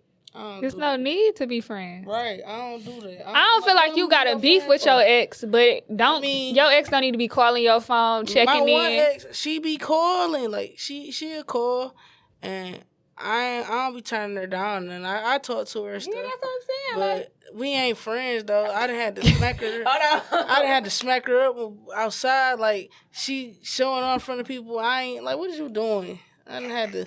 [SPEAKER 1] There's no need to be friends.
[SPEAKER 3] Right, I don't do that.
[SPEAKER 1] I don't feel like you got a beef with your ex, but your ex don't need to be calling your phone, checking
[SPEAKER 3] my
[SPEAKER 1] in.
[SPEAKER 3] One ex, she be calling, like she'll call, and I don't be turning her down, and I talk to her and stuff.
[SPEAKER 2] Yeah, that's what I'm saying.
[SPEAKER 3] But
[SPEAKER 2] like,
[SPEAKER 3] we ain't friends though. I done had to smack her.
[SPEAKER 2] Hold on.
[SPEAKER 3] I done had to smack her up outside, like she showing off in front of people. I ain't like, what is you doing? I done had to.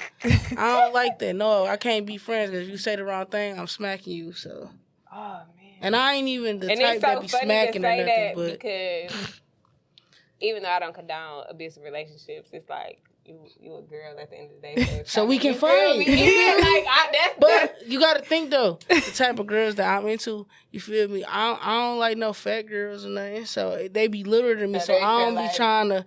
[SPEAKER 3] I don't like that. No, I can't be friends because if you say the wrong thing, I'm smacking you. So.
[SPEAKER 2] Oh man.
[SPEAKER 3] And I ain't even the
[SPEAKER 2] and
[SPEAKER 3] type
[SPEAKER 2] it's so
[SPEAKER 3] that be
[SPEAKER 2] funny
[SPEAKER 3] smacking
[SPEAKER 2] to
[SPEAKER 3] or
[SPEAKER 2] say
[SPEAKER 3] nothing.
[SPEAKER 2] that
[SPEAKER 3] But
[SPEAKER 2] because even though I don't condone abusive relationships, it's like you a girl at the end of the day.
[SPEAKER 3] So we can
[SPEAKER 2] you
[SPEAKER 3] fight.
[SPEAKER 2] feel me? Yeah, like
[SPEAKER 3] but you got to think though, the type of girls that I'm into. You feel me? I don't like no fat girls or nothing. So they be littler than me. So I don't be trying to.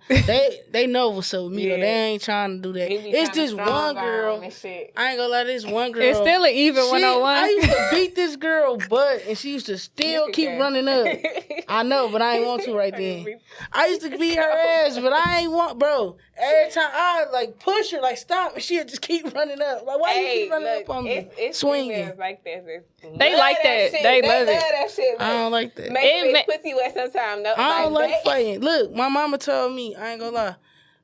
[SPEAKER 3] They know what's up with me. Yeah. Though. They ain't trying to do that. It's this one girl. I ain't gonna lie. This one girl.
[SPEAKER 1] It's still an even 101.
[SPEAKER 3] I used to beat this girl butt, and she used to still keep running up. I know, but I ain't want to right then. I used to beat her ass, but I ain't want, bro. Every time I like push her, like stop, and she'll just keep running up. Like why you keep running up on me?
[SPEAKER 2] It's
[SPEAKER 3] swinging
[SPEAKER 2] like this.
[SPEAKER 1] They like that. They love it.
[SPEAKER 2] That shit.
[SPEAKER 3] I don't like that.
[SPEAKER 2] Make pussy wet sometimes. No,
[SPEAKER 3] I don't like fighting. Look, my mama told me, I ain't gonna lie,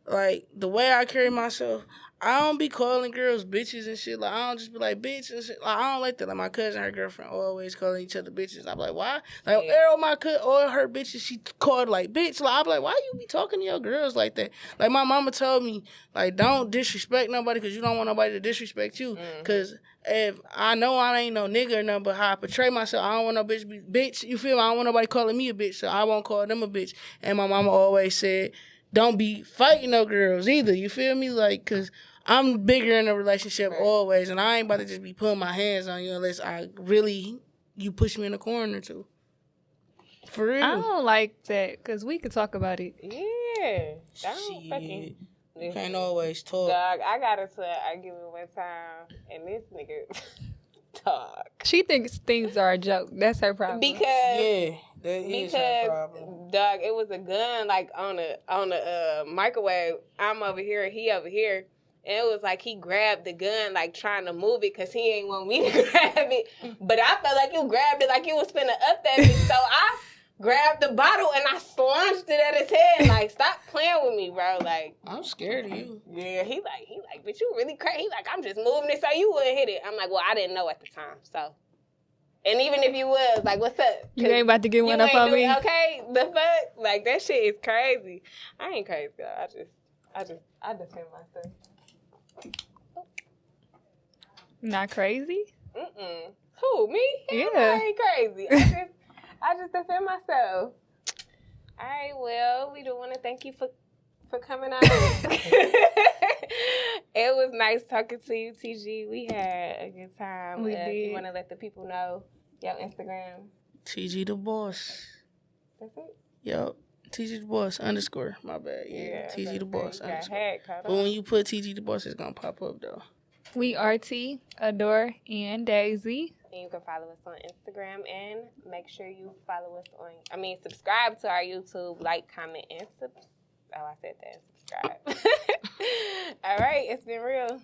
[SPEAKER 3] like the way I carry myself, I don't be calling girls bitches and shit. Like I don't just be like bitch and shit. Like I don't like that. Like my cousin, her girlfriend, always calling each other bitches. I'm like, why? Like all my all her bitches, she called like bitch. Like I'm like, why you be talking to your girls like that? Like my mama told me, like don't disrespect nobody because you don't want nobody to disrespect you. Because if I know I ain't no nigga or nothing, but how I portray myself, I don't want no bitch. You feel me? I don't want nobody calling me a bitch, so I won't call them a bitch. And my mama always said, don't be fighting no girls either. You feel me? Like, because I'm bigger in a relationship always, and I ain't about to just be putting my hands on you unless you push me in a corner too. For real.
[SPEAKER 1] I don't like that because we could talk about it.
[SPEAKER 2] Yeah. Don't
[SPEAKER 3] Shit.
[SPEAKER 2] fucking.
[SPEAKER 3] You can't always talk.
[SPEAKER 2] Dog, I got into an argument one time, and this nigga, dog.
[SPEAKER 1] She thinks things are a joke. That's her problem.
[SPEAKER 2] Because
[SPEAKER 3] that is her problem.
[SPEAKER 2] dog, it was a gun like on a microwave. I'm over here, he over here, and it was like he grabbed the gun like trying to move it because he ain't want me to grab it. But I felt like you grabbed it like you was finna up that bitch. So I grabbed the bottle and I slunched it at his head. Like, stop playing with me, bro. Like,
[SPEAKER 3] I'm scared of you.
[SPEAKER 2] yeah, he like, but you really crazy. He like, I'm just moving it so you wouldn't hit it. I'm like, well, I didn't know at the time, so. And even if you was, like, what's up?
[SPEAKER 1] You ain't about to get one up on me.
[SPEAKER 2] Okay, the fuck? Like, that shit is crazy. I ain't crazy, though. I defend myself.
[SPEAKER 1] Not crazy?
[SPEAKER 2] Mm-mm. Who, me?
[SPEAKER 1] Yeah.
[SPEAKER 2] I ain't crazy. I just defend myself. All right, well, we do want to thank you for coming out. It was nice talking to you, TG. We had a good time.
[SPEAKER 1] We did.
[SPEAKER 2] You want to let the people know your Instagram?
[SPEAKER 3] TG the boss.
[SPEAKER 2] That's it?
[SPEAKER 3] Yup. TG the boss _ My bad. Yeah. TG the boss _ But when you put TG the boss, it's going to pop up, though.
[SPEAKER 1] We are T, Adore, and Daisy.
[SPEAKER 2] And you can follow us on Instagram and make sure you subscribe to our YouTube, like, comment, and subscribe. Oh, I said that. Subscribe. All right, it's been real.